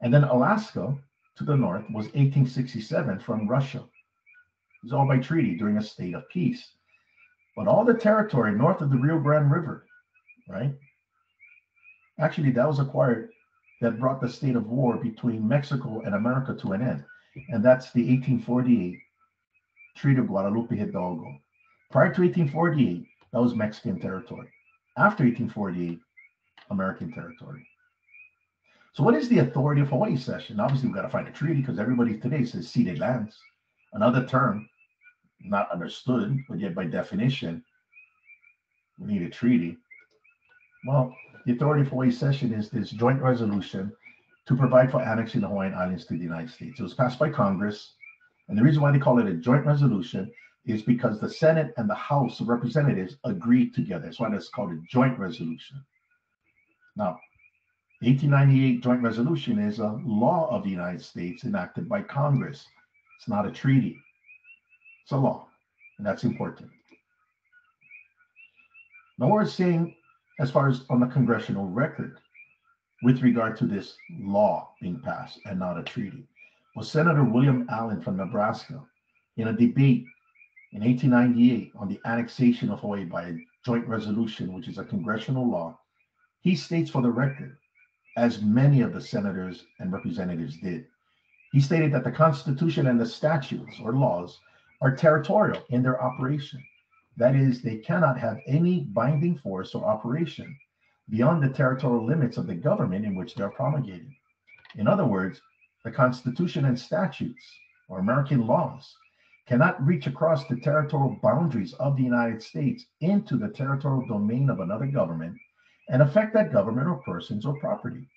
And then Alaska to the north was 1867 from Russia. It was all by treaty during a state of peace. But all the territory north of the Rio Grande River, right? Actually, that was acquired, that brought the state of war between Mexico and America to an end. And that's the 1848 Treaty of Guadalupe Hidalgo. Prior to 1848, that was Mexican territory. After 1848, American territory. So what is the authority of Hawaii cession? Obviously, we've got to find a treaty because everybody today says ceded lands. Another term, not understood, but yet by definition, we need a treaty. Well, the authority of Hawaii cession is this joint resolution to provide for annexing the Hawaiian Islands to the United States. It was passed by Congress. And the reason why they call it a joint resolution is because the Senate and the House of Representatives agreed together. That's why it's called a joint resolution. Now, the 1898 joint resolution is a law of the United States enacted by Congress. It's not a treaty. It's a law, and that's important. Now, what we're seeing as far as on the congressional record with regard to this law being passed and not a treaty was Senator William Allen from Nebraska in a debate in 1898 on the annexation of Hawaii by a joint resolution, which is a congressional law. He states for the record, as many of the senators and representatives did, he stated that the Constitution and the statutes or laws are territorial in their operation. That is, they cannot have any binding force or operation beyond the territorial limits of the government in which they are promulgated. In other words, the Constitution and statutes or American laws cannot reach across the territorial boundaries of the United States into the territorial domain of another government and affect that government or persons or property.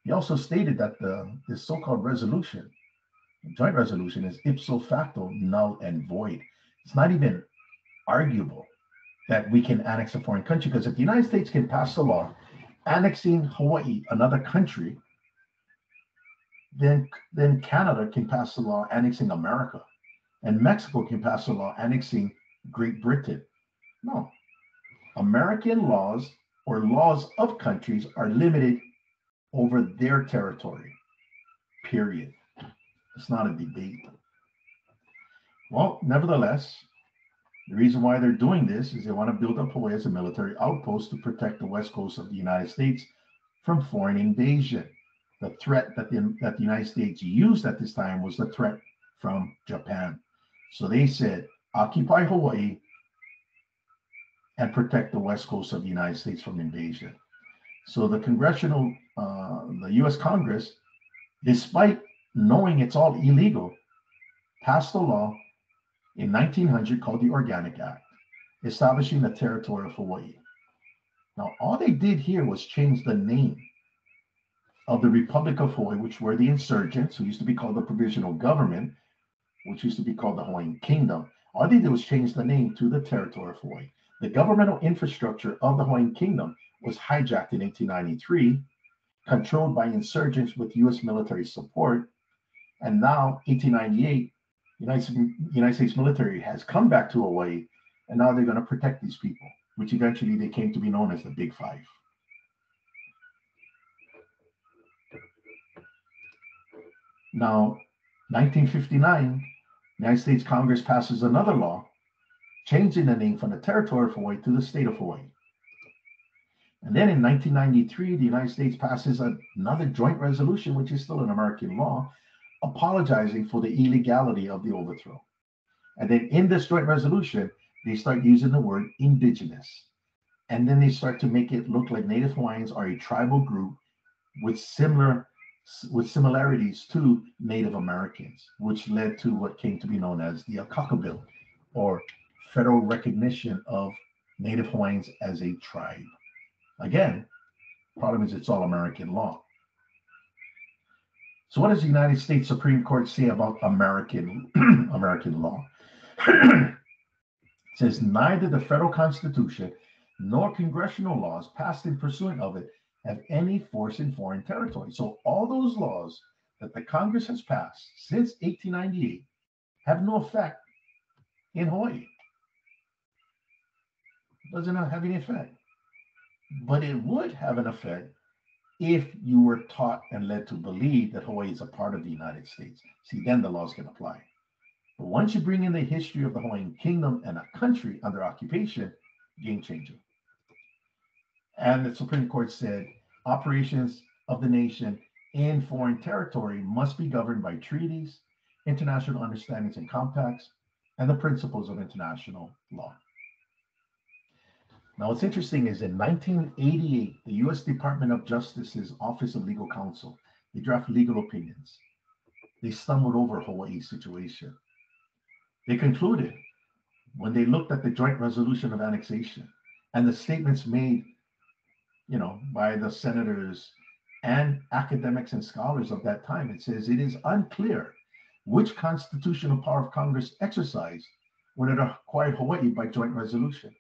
He also stated that this so-called resolution, joint resolution, is ipso facto null and void. It's not even arguable that we can annex a foreign country, because if the United States can pass a law annexing Hawaii, another country, then Canada can pass a law annexing America, and Mexico can pass a law annexing Great Britain. No, American laws or laws of countries are limited over their territory, period. It's not a debate. Well, nevertheless, the reason why they're doing this is they want to build up Hawaii as a military outpost to protect the west coast of the United States from foreign invasion. The threat that the United States used at this time was the threat from Japan. So they said, occupy Hawaii and protect the west coast of the United States from invasion. So the the US Congress, despite knowing it's all illegal, passed a law in 1900 called the Organic Act, establishing the territory of Hawaii. Now, all they did here was change the name of the Republic of Hawaii, which were the insurgents, who used to be called the Provisional Government, which used to be called the Hawaiian Kingdom. All they did was change the name to the territory of Hawaii. The governmental infrastructure of the Hawaiian Kingdom was hijacked in 1893, controlled by insurgents with US military support. And now, 1898, United States military has come back to Hawaii, and now they're going to protect these people, which eventually they came to be known as the Big Five. Now, 1959, United States Congress passes another law, changing the name from the territory of Hawaii to the state of Hawaii. And then in 1993, the United States passes another joint resolution, which is still an American law, apologizing for the illegality of the overthrow. And then in this joint resolution, they start using the word indigenous. And then they start to make it look like Native Hawaiians are a tribal group with similarities to Native Americans, which led to what came to be known as the Akaka Bill, or federal recognition of Native Hawaiians as a tribe. Again, problem is it's all American law. So what does the United States Supreme Court say about American American law? It says neither the federal Constitution nor congressional laws passed in pursuant of it have any force in foreign territory. So all those laws that the Congress has passed since 1898 have no effect in Hawaii. It doesn't have any effect. But it would have an effect if you were taught and led to believe that Hawaii is a part of the United States. See, then the laws can apply. But once you bring in the history of the Hawaiian Kingdom and a country under occupation, game changer. And the Supreme Court said operations of the nation in foreign territory must be governed by treaties, international understandings and compacts, and the principles of international law. Now, what's interesting is in 1988, the U.S. Department of Justice's Office of Legal Counsel, they draft legal opinions. They stumbled over Hawaii's situation. They concluded, when they looked at the joint resolution of annexation and the statements made, by the senators and academics and scholars of that time, it says it is unclear which constitutional power of Congress exercised when it acquired Hawaii by joint resolution.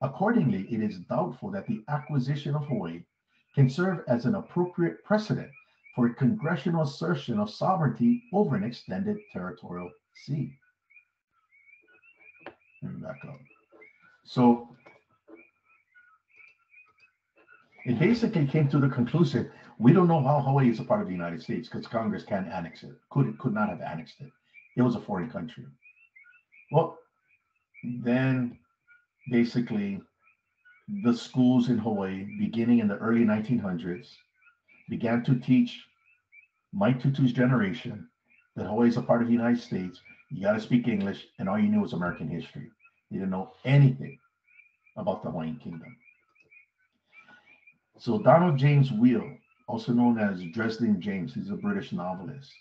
Accordingly, it is doubtful that the acquisition of Hawaii can serve as an appropriate precedent for a congressional assertion of sovereignty over an extended territorial sea. Let me back up. So it basically came to the conclusion, we don't know how Hawaii is a part of the United States because Congress can't annex it, could not have annexed it. It was a foreign country. Well, then basically the schools in Hawaii, beginning in the early 1900s, began to teach Mike Tutu's generation that Hawaii is a part of the United States. You got to speak English, and all you knew was American history. You didn't know anything about the Hawaiian Kingdom. So Donald James Wheel, also known as Dresden James, he's a British novelist.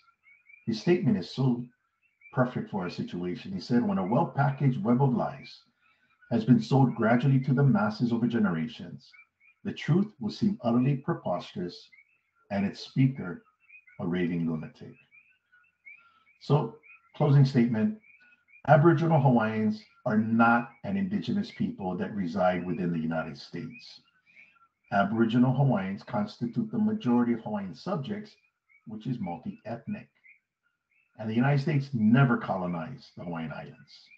His statement is so perfect for our situation. He said, when a well-packaged web of lies has been sold gradually to the masses over generations, the truth will seem utterly preposterous and its speaker a raving lunatic. So, closing statement, Aboriginal Hawaiians are not an indigenous people that reside within the United States. Aboriginal Hawaiians constitute the majority of Hawaiian subjects, which is multi-ethnic. And the United States never colonized the Hawaiian Islands.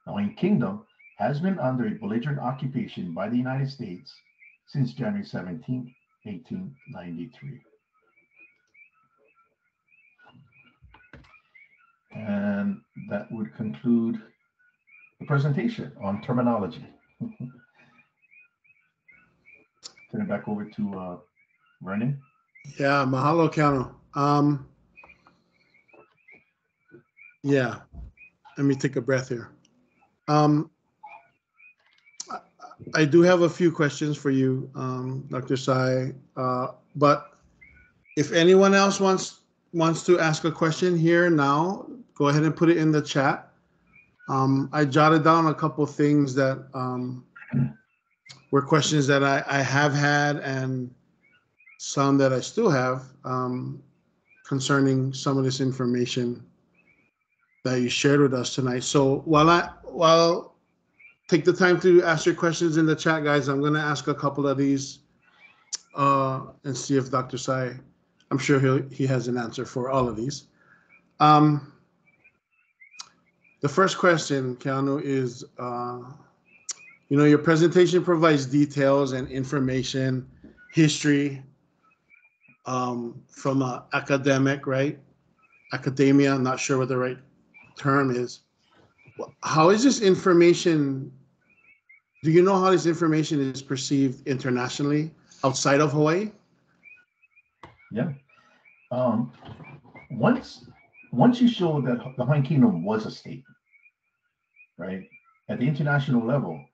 The Hawaiian Kingdom has been under a belligerent occupation by the United States since January 17, 1893. And that would conclude the presentation on terminology. Turn it back over to Vernon. Yeah, mahalo, Keanu. Yeah, let me take a breath here. I do have a few questions for you, Dr. Sai, but if anyone else wants to ask a question here now, go ahead and put it in the chat. I jotted down a couple things that were questions that I have had and some that I still have concerning some of this information that you shared with us tonight. So while take the time to ask your questions in the chat, guys, I'm going to ask a couple of these and see if Dr. Sai, I'm sure he has an answer for all of these. The first question, Keanu, is, your presentation provides details and information, history from an academic, right? Academia, I'm not sure what the right term is. How is this information, do you know how this information is perceived internationally outside of Hawaii? Yeah. Once you show that the Hawaiian Kingdom was a state, right? At the international level,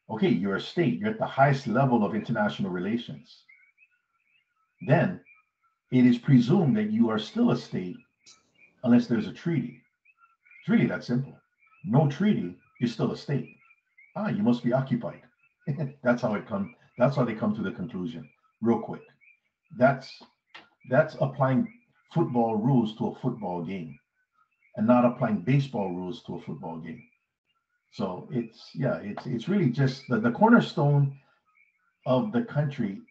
okay, you're a state, you're at the highest level of international relations. Then it is presumed that you are still a state unless there's a treaty. It's really that simple. No treaty, you're still a state. You must be occupied. That's how they come to the conclusion, real quick. That's applying football rules to a football game and not applying baseball rules to a football game. So it's really just the cornerstone of the country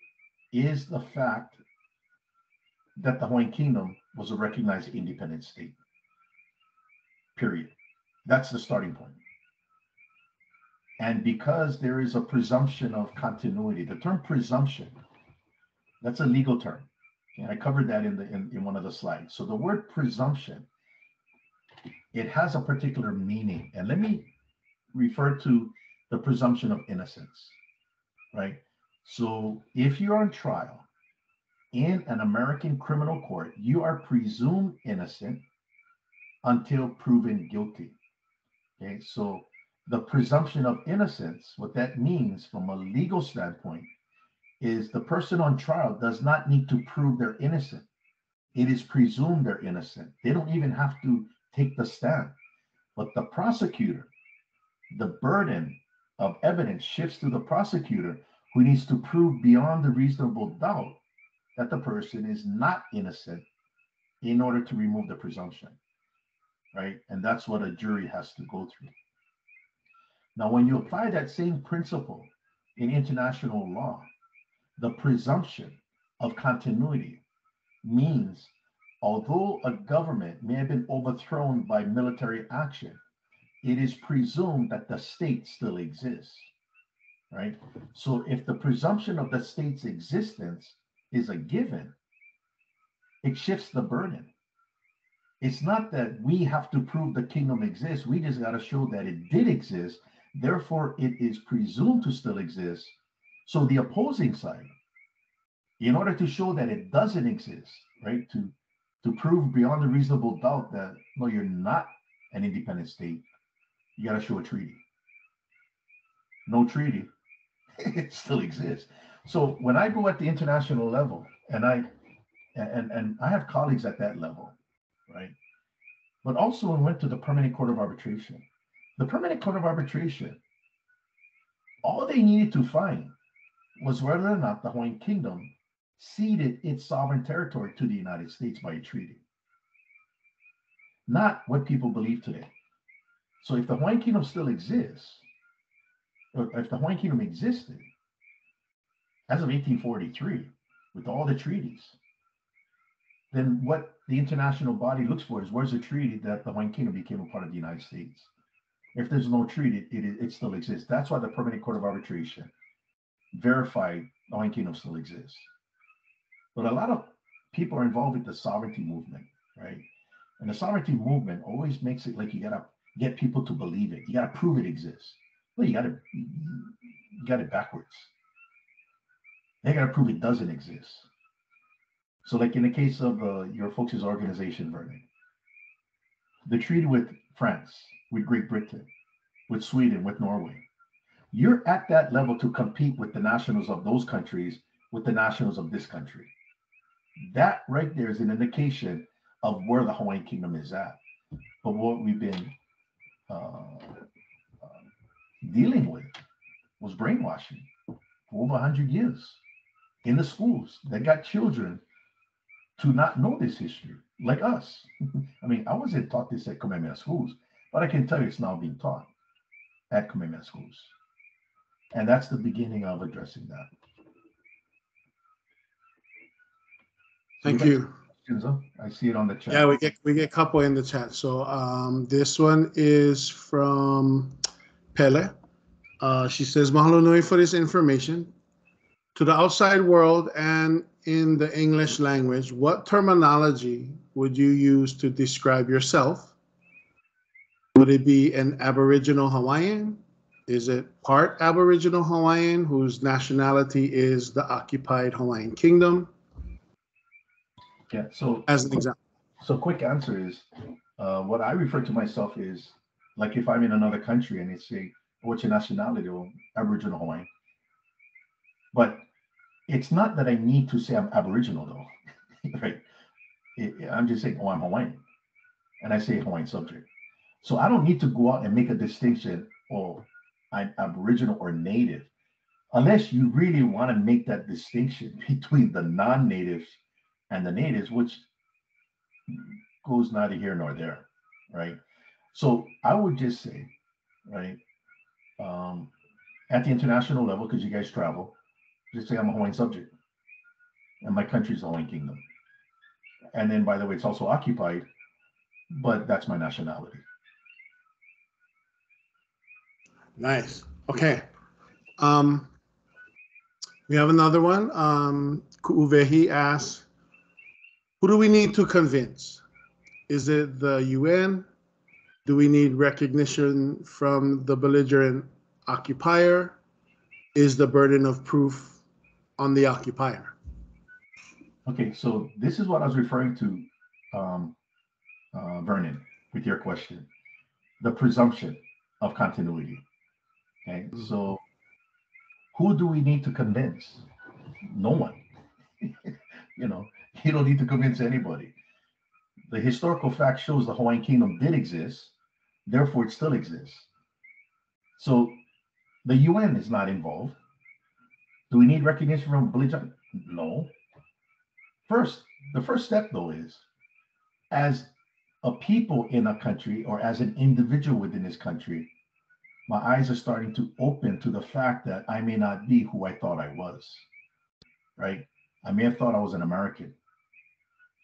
is the fact that the Hawaiian Kingdom was a recognized independent state. Period. That's the starting point. And because there is a presumption of continuity, the term presumption, that's a legal term. And I covered that in one of the slides. So the word presumption, it has a particular meaning. And let me refer to the presumption of innocence, right? So if you're on trial in an American criminal court, you are presumed innocent until proven guilty. Okay, so the presumption of innocence, what that means from a legal standpoint, is the person on trial does not need to prove they're innocent. It is presumed they're innocent. They don't even have to take the stand. But the prosecutor, the burden of evidence shifts to the prosecutor, who needs to prove beyond the reasonable doubt that the person is not innocent in order to remove the presumption, right? And that's what a jury has to go through. Now, when you apply that same principle in international law, the presumption of continuity means although a government may have been overthrown by military action, it is presumed that the state still exists, right? So if the presumption of the state's existence is a given, it shifts the burden. It's not that we have to prove the kingdom exists. We just got to show that it did exist. Therefore, it is presumed to still exist. So the opposing side, in order to show that it doesn't exist, right, to prove beyond a reasonable doubt that, no, you're not an independent state, you got to show a treaty. No treaty, it still exists. So when I go at the international level, and I have colleagues at that level, right? But also when we went to the Permanent Court of Arbitration, the Permanent Court of Arbitration, all they needed to find was whether or not the Hawaiian Kingdom ceded its sovereign territory to the United States by a treaty. Not what people believe today. So if the Hawaiian Kingdom still exists, or if the Hawaiian Kingdom existed as of 1843, with all the treaties, then what the international body looks for is where's the treaty that the Hawaiian Kingdom became a part of the United States? If there's no treaty, it still exists. That's why the Permanent Court of Arbitration verified the Hawaiian Kingdom still exists. But a lot of people are involved with the sovereignty movement, right? And the sovereignty movement always makes it like you gotta get people to believe it. You gotta prove it exists. Well, you got it backwards. They gotta prove it doesn't exist. So like in the case of your folks' organization, Vernon, the treaty with France, with Great Britain, with Sweden, with Norway, you're at that level to compete with the nationals of those countries, with the nationals of this country. That right there is an indication of where the Hawaiian Kingdom is at. But what we've been dealing with was brainwashing for over 100 years in the schools that got children to not know this history, like us. I mean, I wasn't taught this at Kamehameha schools, but I can tell you it's now being taught at Kamehameha schools. And that's the beginning of addressing that. Thank you. I see it on the chat. Yeah, we get a couple in the chat. So this one is from Pele. She says, "Mahalo nui for this information. To the outside world and in the English language, what terminology would you use to describe yourself? Would it be an Aboriginal Hawaiian? Is it part Aboriginal Hawaiian whose nationality is the occupied Hawaiian Kingdom?" Yeah, so as an example. So quick answer is, what I refer to myself is, like if I'm in another country and they say, what's your nationality? Well, Aboriginal Hawaiian. But it's not that I need to say I'm Aboriginal though, right? I'm just saying, oh, I'm Hawaiian. And I say Hawaiian subject. So I don't need to go out and make a distinction, oh, I'm Aboriginal or Native, unless you really want to make that distinction between the non-natives and the natives, which goes neither here nor there, right? So I would just say, right, at the international level, because you guys travel, just say I'm a Hawaiian subject and my country is the Hawaiian Kingdom. And then, by the way, it's also occupied, but that's my nationality. Nice. Okay. We have another one. Ku'uvehi asks, who do we need to convince? Is it the UN? Do we need recognition from the belligerent occupier? Is the burden of proof on the occupier? Okay, so this is what I was referring to, Vernon, with your question. The presumption of continuity. Okay, so who do we need to convince? No one. You know, you don't need to convince anybody. The historical fact shows the Hawaiian Kingdom did exist, therefore it still exists. So the UN is not involved. Do we need recognition from belligerent? No. The first step though is, as a people in a country or as an individual within this country, my eyes are starting to open to the fact that I may not be who I thought I was, right? I may have thought I was an American.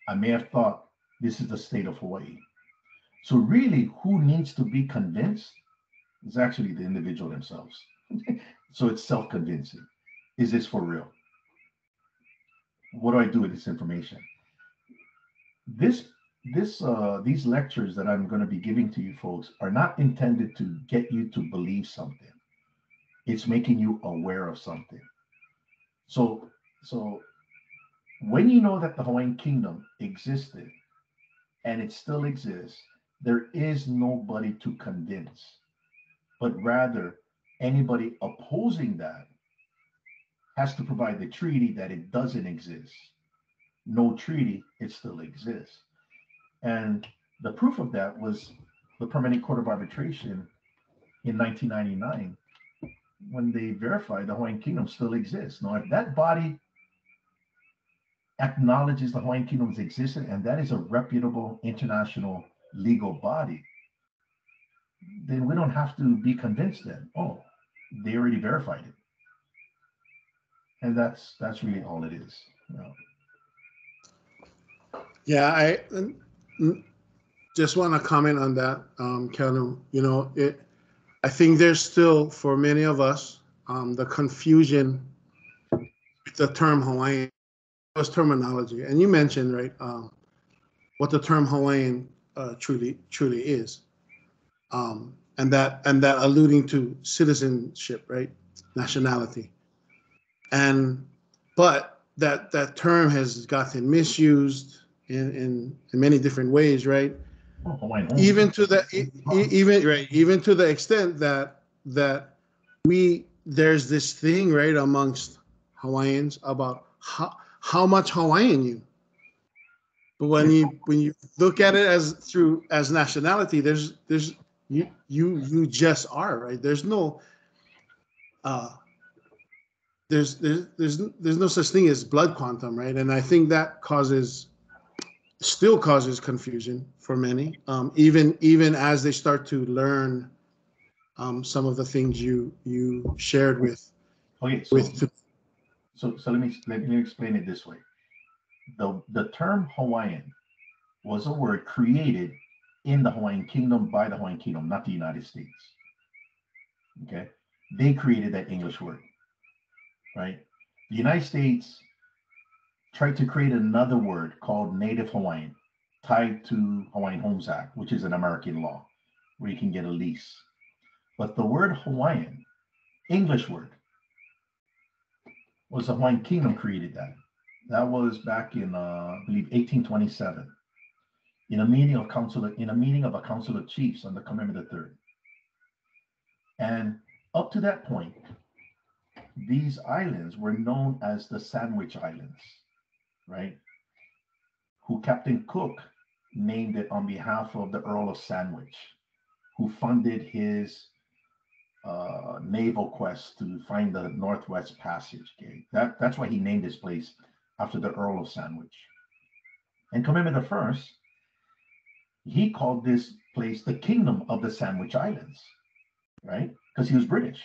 I may have thought this is the state of Hawaii. So really, who needs to be convinced is actually the individual themselves. So it's self-convincing. Is this for real? What do I do with this information? These lectures that I'm going to be giving to you folks are not intended to get you to believe something. It's making you aware of something. So when you know that the Hawaiian Kingdom existed and it still exists, there is nobody to convince, but rather anybody opposing that has to provide the treaty that it doesn't exist. No treaty, it still exists. And the proof of that was the Permanent Court of Arbitration in 1999, when they verified the Hawaiian Kingdom still exists. Now, if that body acknowledges the Hawaiian Kingdom's existence, and that is a reputable international legal body, then we don't have to be convinced then. Oh, they already verified it. And that's really all it is. You know? Yeah, I just want to comment on that, Keanu. You know, I think there's still, for many of us, the confusion with the term Hawaiian terminology. And you mentioned, right, what the term Hawaiian truly is, and that alluding to citizenship, right, nationality, but that term has gotten misused in many different ways, right? Even to the extent that there's this thing, right, amongst Hawaiians about how much Hawaiian you. But when you look at it as nationality, there's you just are, right? There's no there's no such thing as blood quantum, right? And I think that still causes confusion for many, even as they start to learn some of the things you shared with. Okay, so let me explain it this way. The term Hawaiian was a word created in the Hawaiian Kingdom by the Hawaiian Kingdom, not the United States. Okay, they created that English word, right? The United States tried to create another word called Native Hawaiian, tied to Hawaiian Homes Act, which is an American law where you can get a lease. But the word Hawaiian, English word, was the Hawaiian Kingdom created that. That was back in, I believe, 1827, in a meeting of a council of chiefs under Kamehameha III. And up to that point, these islands were known as the Sandwich Islands, right? Who Captain Cook named it on behalf of the Earl of Sandwich, who funded his naval quest to find the Northwest Passage. Okay? That's why he named this place after the Earl of Sandwich. And Kamehameha I he called this place the Kingdom of the Sandwich Islands, right? Because he was British.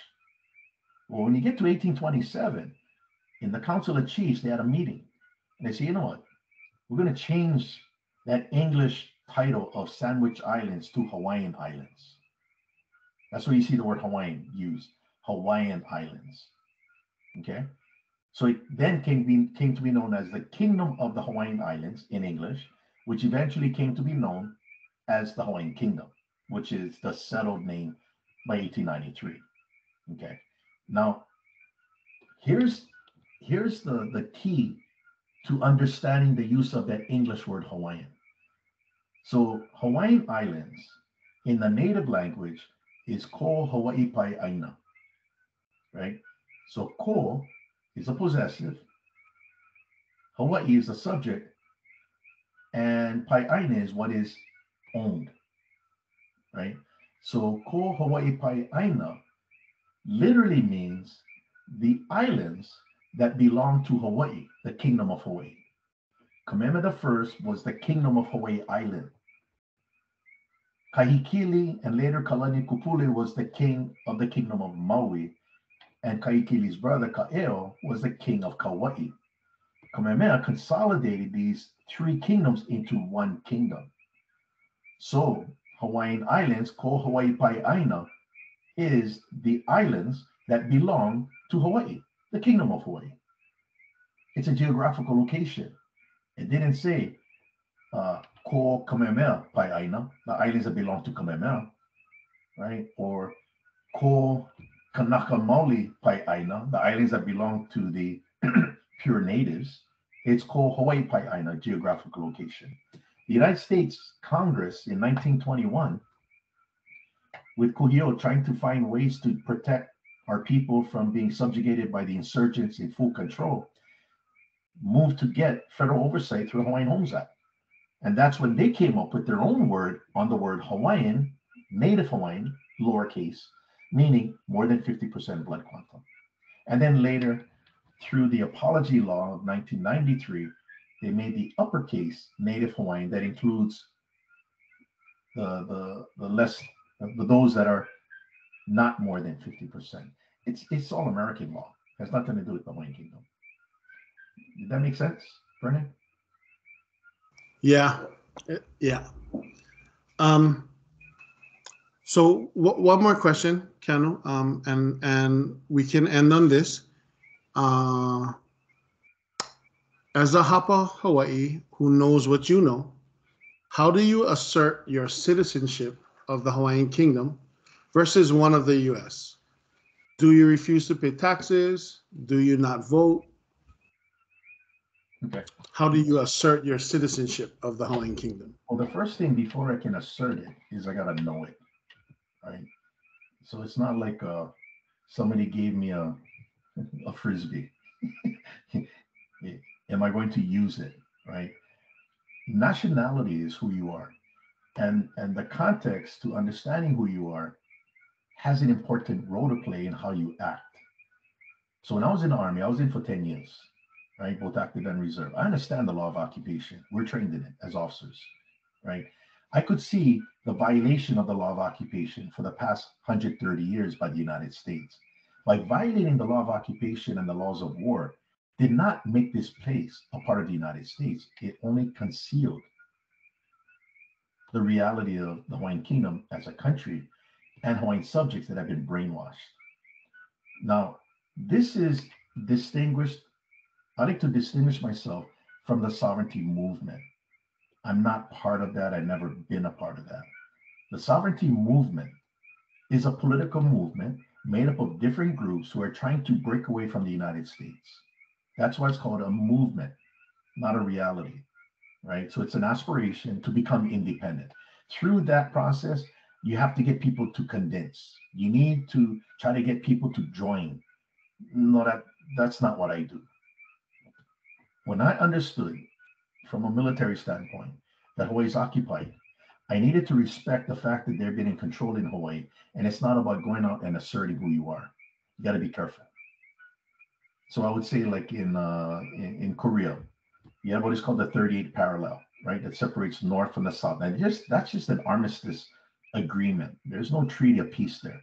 Well, when you get to 1827, in the Council of Chiefs, they had a meeting. And they said, you know what? We're going to change that English title of Sandwich Islands to Hawaiian Islands. That's where you see the word Hawaiian used, Hawaiian Islands. Okay? So it then came to be known as the Kingdom of the Hawaiian Islands in English, which eventually came to be known as the Hawaiian Kingdom, which is the settled name by 1893. Okay. Now, here's the key to understanding the use of that English word Hawaiian. So Hawaiian Islands in the native language is ko Hawaii pai aina, right? So ko is a possessive, Hawaii is a subject, and pai aina is what is owned, right? So ko Hawaii pai aina literally means the islands that belong to Hawaii, the Kingdom of Hawaii. Kamehameha I was the Kingdom of Hawaii Island. Kahikili and later Kalani Kupule was the king of the Kingdom of Maui, and Kahikili's brother Ka'eo was the king of Kauai. Kamehameha consolidated these three kingdoms into one kingdom. So Hawaiian Islands, ko Hawaii pai aina, is the islands that belong to Hawaii, the Kingdom of Hawaii. It's a geographical location. It didn't say ko Kamehameha pai aina, the islands that belong to Kamehameha, right? Or ko Kanaka Maoli pai aina, the islands that belong to the pure natives. It's ko Hawaii pai aina, geographical location. The United States Congress in 1921, with Kuhio trying to find ways to protect our people from being subjugated by the insurgents in full control, moved to get federal oversight through the Hawaiian Homes Act. And that's when they came up with their own word on the word Hawaiian, Native Hawaiian, lowercase, meaning more than 50% blood quantum. And then later, through the Apology Law of 1993, they made the uppercase Native Hawaiian that includes the those that are not more than 50%. It's all American law. It has nothing to do with the Hawaiian Kingdom. Did that make sense, Brennan? Yeah. So one more question, Keanu, and we can end on this. As a Hapa Hawaii who knows what you know, how do you assert your citizenship of the Hawaiian Kingdom versus one of the U.S.? Do you refuse to pay taxes? Do you not vote? Okay. How do you assert your citizenship of the Hawaiian Kingdom? Well, the first thing before I can assert it is I gotta know it, right? So it's not like somebody gave me a frisbee. Am I going to use it, right? Nationality is who you are, and the context to understanding who you are has an important role to play in how you act. So when I was in the Army, I was in for 10 years, right? Both active and reserve. I understand the law of occupation. We're trained in it as officers, right? I could see the violation of the law of occupation for the past 130 years by the United States. By violating the law of occupation and the laws of war did not make this place a part of the United States. It only concealed the reality of the Hawaiian Kingdom as a country and Hawaiian subjects that have been brainwashed. Now, this is distinguished. I like to distinguish myself from the sovereignty movement. I'm not part of that. I've never been a part of that. The sovereignty movement is a political movement made up of different groups who are trying to break away from the United States. That's why it's called a movement, not a reality, right? So it's an aspiration to become independent. Through that process, you have to get people to convince. You need to try to get people to join. No, that's not what I do. When I understood from a military standpoint that Hawaii is occupied, I needed to respect the fact that they've been in control in Hawaii, and it's not about going out and asserting who you are. You got to be careful. So I would say, like in Korea, you have what is called the 38th parallel. right? That separates North from the South. And that's just an armistice agreement. There's no treaty of peace there.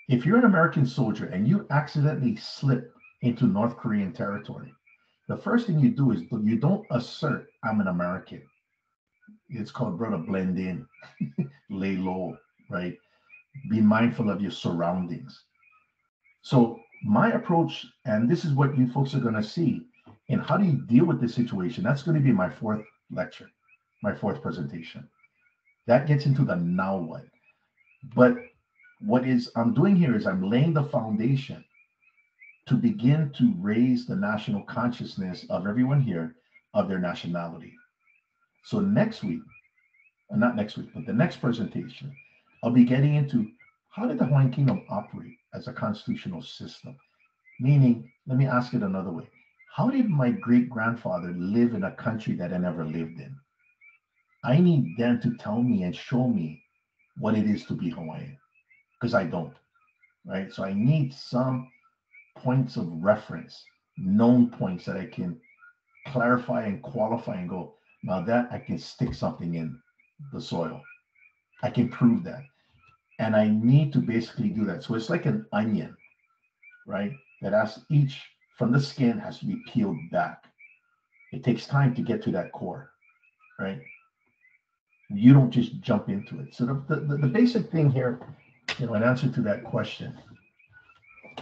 If you're an American soldier and you accidentally slip into North Korean territory, the first thing you do is you don't assert I'm an American. It's called, brother, blend in, lay low, right? Be mindful of your surroundings. So my approach, and this is what you folks are going to see, and how do you deal with this situation? That's going to be my fourth lecture, my fourth presentation. That gets into the now what. But I'm doing here is I'm laying the foundation to begin to raise the national consciousness of everyone here of their nationality. So next week, not next week, but the next presentation, I'll be getting into how did the Hawaiian Kingdom operate as a constitutional system? Meaning, let me ask it another way. How did my great-grandfather live in a country that I never lived in? I need them to tell me and show me what it is to be Hawaiian, because I don't, right? So I need some points of reference, known points that I can clarify and qualify and go, now that I can stick something in the soil. I can prove that. And I need to basically do that. So it's like an onion, right? That has each, from the skin, has to be peeled back. It takes time to get to that core, right? You don't just jump into it. So the basic thing here, in answer to that question,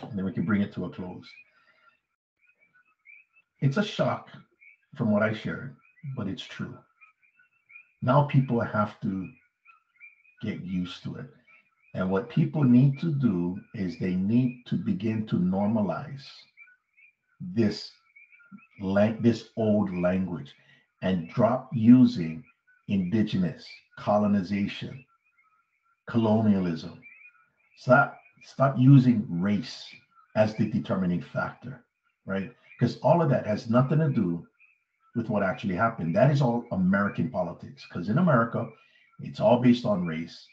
and then we can bring it to a close. It's a shock from what I shared, but it's true. Now people have to get used to it. And what people need to do is they need to begin to normalize this old language and drop using indigenous, colonization, colonialism. Stop using race as the determining factor, right? Because all of that has nothing to do with what actually happened. That is all American politics. Because in America, it's all based on race.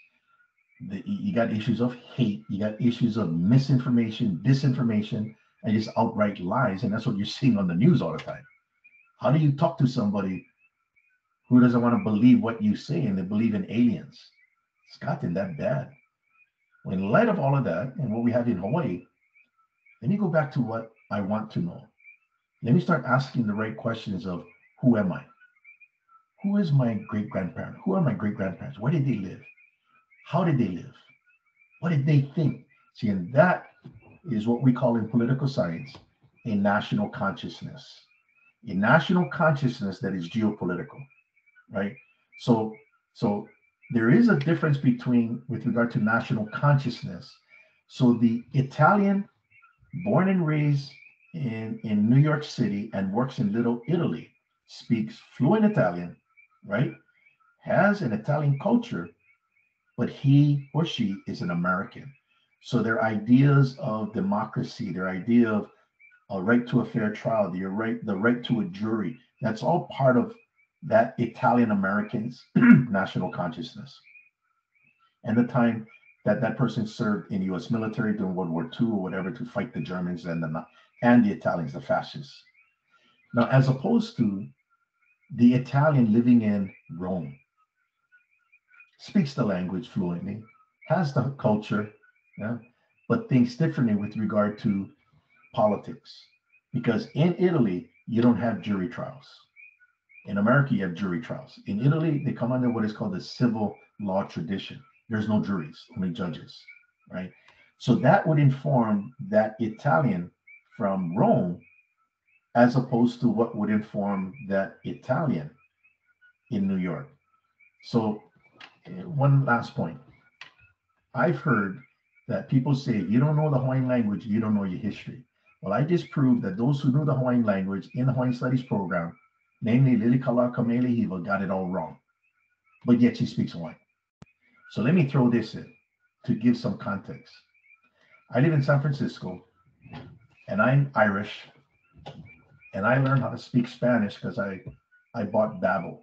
You got issues of hate, you got issues of misinformation, disinformation, and just outright lies. And that's what you're seeing on the news all the time. How do you talk to somebody who doesn't want to believe what you say and they believe in aliens? It's gotten that bad. Well, in light of all of that and what we have in Hawaii, let me go back to what I want to know. Let me start asking the right questions of who am I? Who is my great-grandparent? Who are my great-grandparents? Where did they live? How did they live? What did they think? See, and that is what we call in political science a national consciousness. A national consciousness that is geopolitical, right? So there is a difference with regard to national consciousness. So the Italian, born and raised in New York City and works in Little Italy, speaks fluent Italian, right? Has an Italian culture, but he or she is an American. So their ideas of democracy, their idea of a right to a fair trial, the right to a jury, that's all part of that Italian American's national consciousness. And the time that person served in U.S. military during World War II or whatever to fight the Germans and the Italians, the fascists. Now, as opposed to the Italian living in Rome, speaks the language fluently, has the culture, yeah, but thinks differently with regard to politics. Because in Italy, you don't have jury trials. In America, you have jury trials. In Italy, they come under what is called the civil law tradition. There's no juries, only judges, right? So that would inform that Italian from Rome, as opposed to what would inform that Italian in New York. So one last point. I've heard that people say, if you don't know the Hawaiian language, you don't know your history. Well, I just proved that those who knew the Hawaiian language in the Hawaiian Studies program, namely Lilikala Kamele Hiva, got it all wrong. But yet she speaks Hawaiian. So let me throw this in to give some context. I live in San Francisco, and I'm Irish, and I learned how to speak Spanish because I bought Babbel.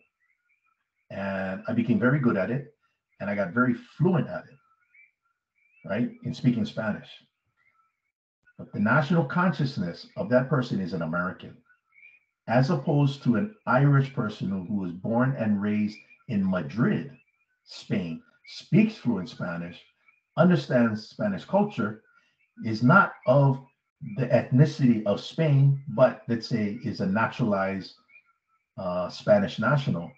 And I became very good at it, and I got very fluent at it, right, in speaking Spanish. But the national consciousness of that person is an American. as opposed to an Irish person who was born and raised in Madrid, Spain, speaks fluent Spanish, understands Spanish culture, is not of the ethnicity of Spain, but let's say is a naturalized Spanish national.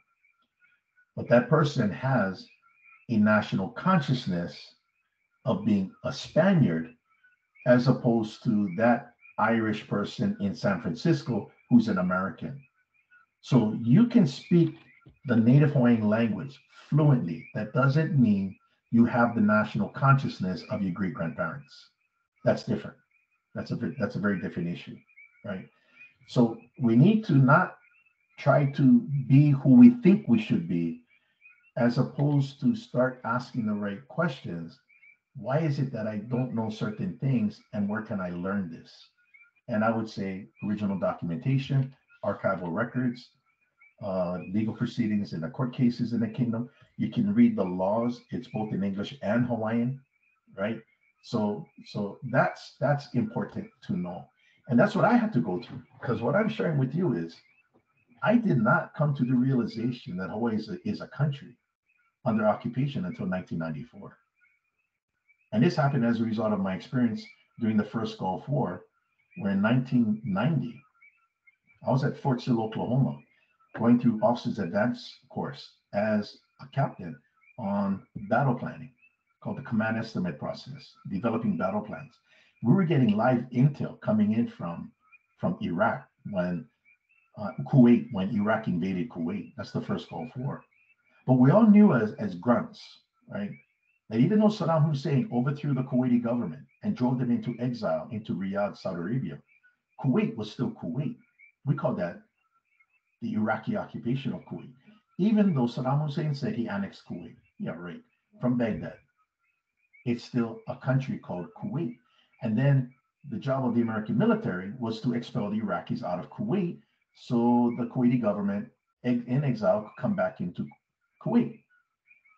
But that person has a national consciousness of being a Spaniard, as opposed to that Irish person in San Francisco who's an American. So you can speak the native Hawaiian language fluently. That doesn't mean you have the national consciousness of your great grandparents. That's different. That's a very different issue, right? So we need to not try to be who we think we should be, as opposed to start asking the right questions. Why is it that I don't know certain things, and where can I learn this? And I would say original documentation, archival records, legal proceedings in the court cases in the kingdom. You can read the laws. It's both in English and Hawaiian, right? So that's important to know. And that's what I had to go through, because what I'm sharing with you is I did not come to the realization that Hawaii is a country under occupation until 1994. And this happened as a result of my experience during the first Gulf War, where in 1990, I was at Fort Sill, Oklahoma, going through Officers Advanced course as a captain on battle planning, called the Command Estimate process, developing battle plans. We were getting live intel coming in from Iraq when Kuwait, when Iraq invaded Kuwait. That's the first Gulf War. But we all knew as grunts, right, that even though Saddam Hussein overthrew the Kuwaiti government and drove them into exile into Riyadh, Saudi Arabia, Kuwait was still Kuwait. We call that the Iraqi occupation of Kuwait. Even though Saddam Hussein said he annexed Kuwait, yeah, right, from Baghdad, it's still a country called Kuwait. And then the job of the American military was to expel the Iraqis out of Kuwait, so the Kuwaiti government in exile could come back into Kuwait.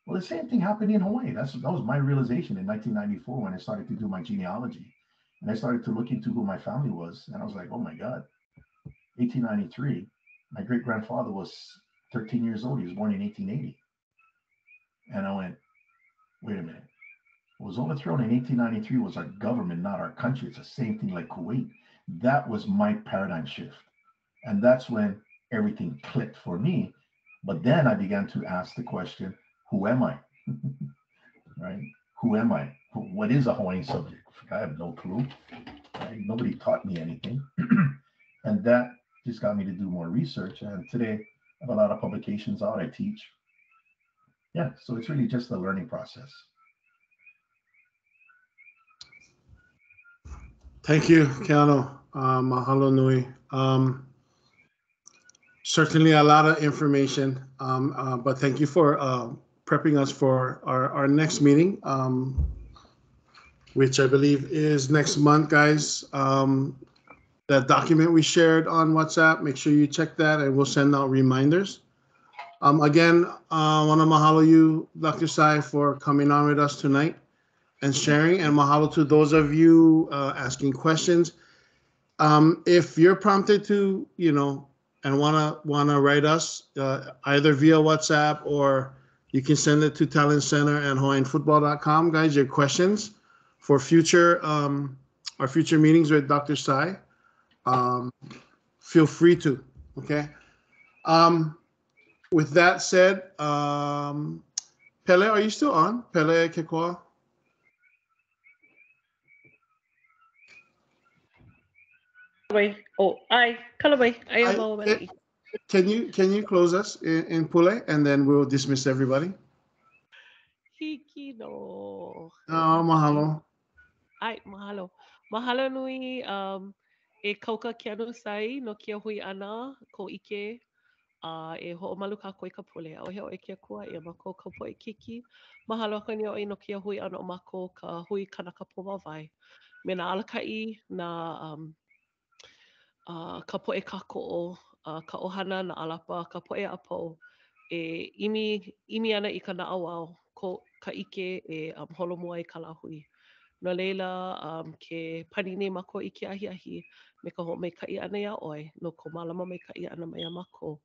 Well, the same thing happened in Hawaii. That was my realization in 1994 when I started to do my genealogy. And I started to look into who my family was. And I was like, oh my God, 1893, my great-grandfather was 13 years old. He was born in 1880. And I went, wait a minute. What was overthrown in 1893 was our government, not our country. It's the same thing like Kuwait. That was my paradigm shift. And that's when everything clicked for me. But then I began to ask the question, who am I? Right? Who am I? What is a Hawaiian subject? I have no clue. Right? Nobody taught me anything. And that just got me to do more research. And today I have a lot of publications out. I teach. Yeah, so it's really just a learning process. Thank you, Keanu. Mahalo nui. Certainly a lot of information, but thank you for prepping us for our next meeting, which I believe is next month, guys. That document we shared on WhatsApp, make sure you check that, and we'll send out reminders. Again, I want to mahalo you, Dr. Sai, for coming on with us tonight and sharing, and mahalo to those of you asking questions. If you're prompted to, and wanna write us either via WhatsApp, or you can send it to Talent Center and HawaiianFootball.com, guys, your questions for future our future meetings with Dr. Sai. Feel free to, okay? With that said, Pele, are you still on? Pele Kekoa? Oh, I am. Can you close us in Pule, and then we'll dismiss everybody? Hiki no. Oh, mahalo. Ai, mahalo. Mahalo nui e kauka Keanu Sai no kia hui ana ko ike e ho'omalu ka koe ka pule. O heo e kia kua e mako ka poe kiki. Mahalo kani o no kia hui ana o mako ka hui kanaka po mawai. Me na alakai na ka poe kako ka ohana na alapa, ka poe apo e imi ana I ka naawao ko ka ike e holomua I ka lahui. No leila, ke panini mako i ke ahi me ka ho me ka I ana ia oi, no ko malama me ka I ana mai mako.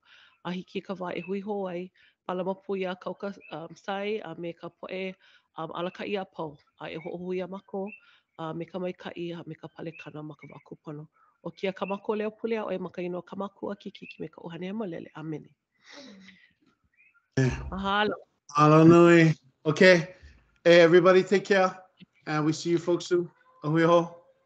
A hiki ka wā e hui ho ai, palama pui a kauka sai a me ka poe ala ka ia pau. A e ho hui a mako, me ka mai ka I a me ka pale kana ma ka wā kupano. O kia ka mako leo pule a oi ma ka ino ka mako a kiki me ka uhane e malele. Amene. Mahalo. Mahalo nui. Okay. Hey, everybody take care. And we see you folks soon. Ahui ho.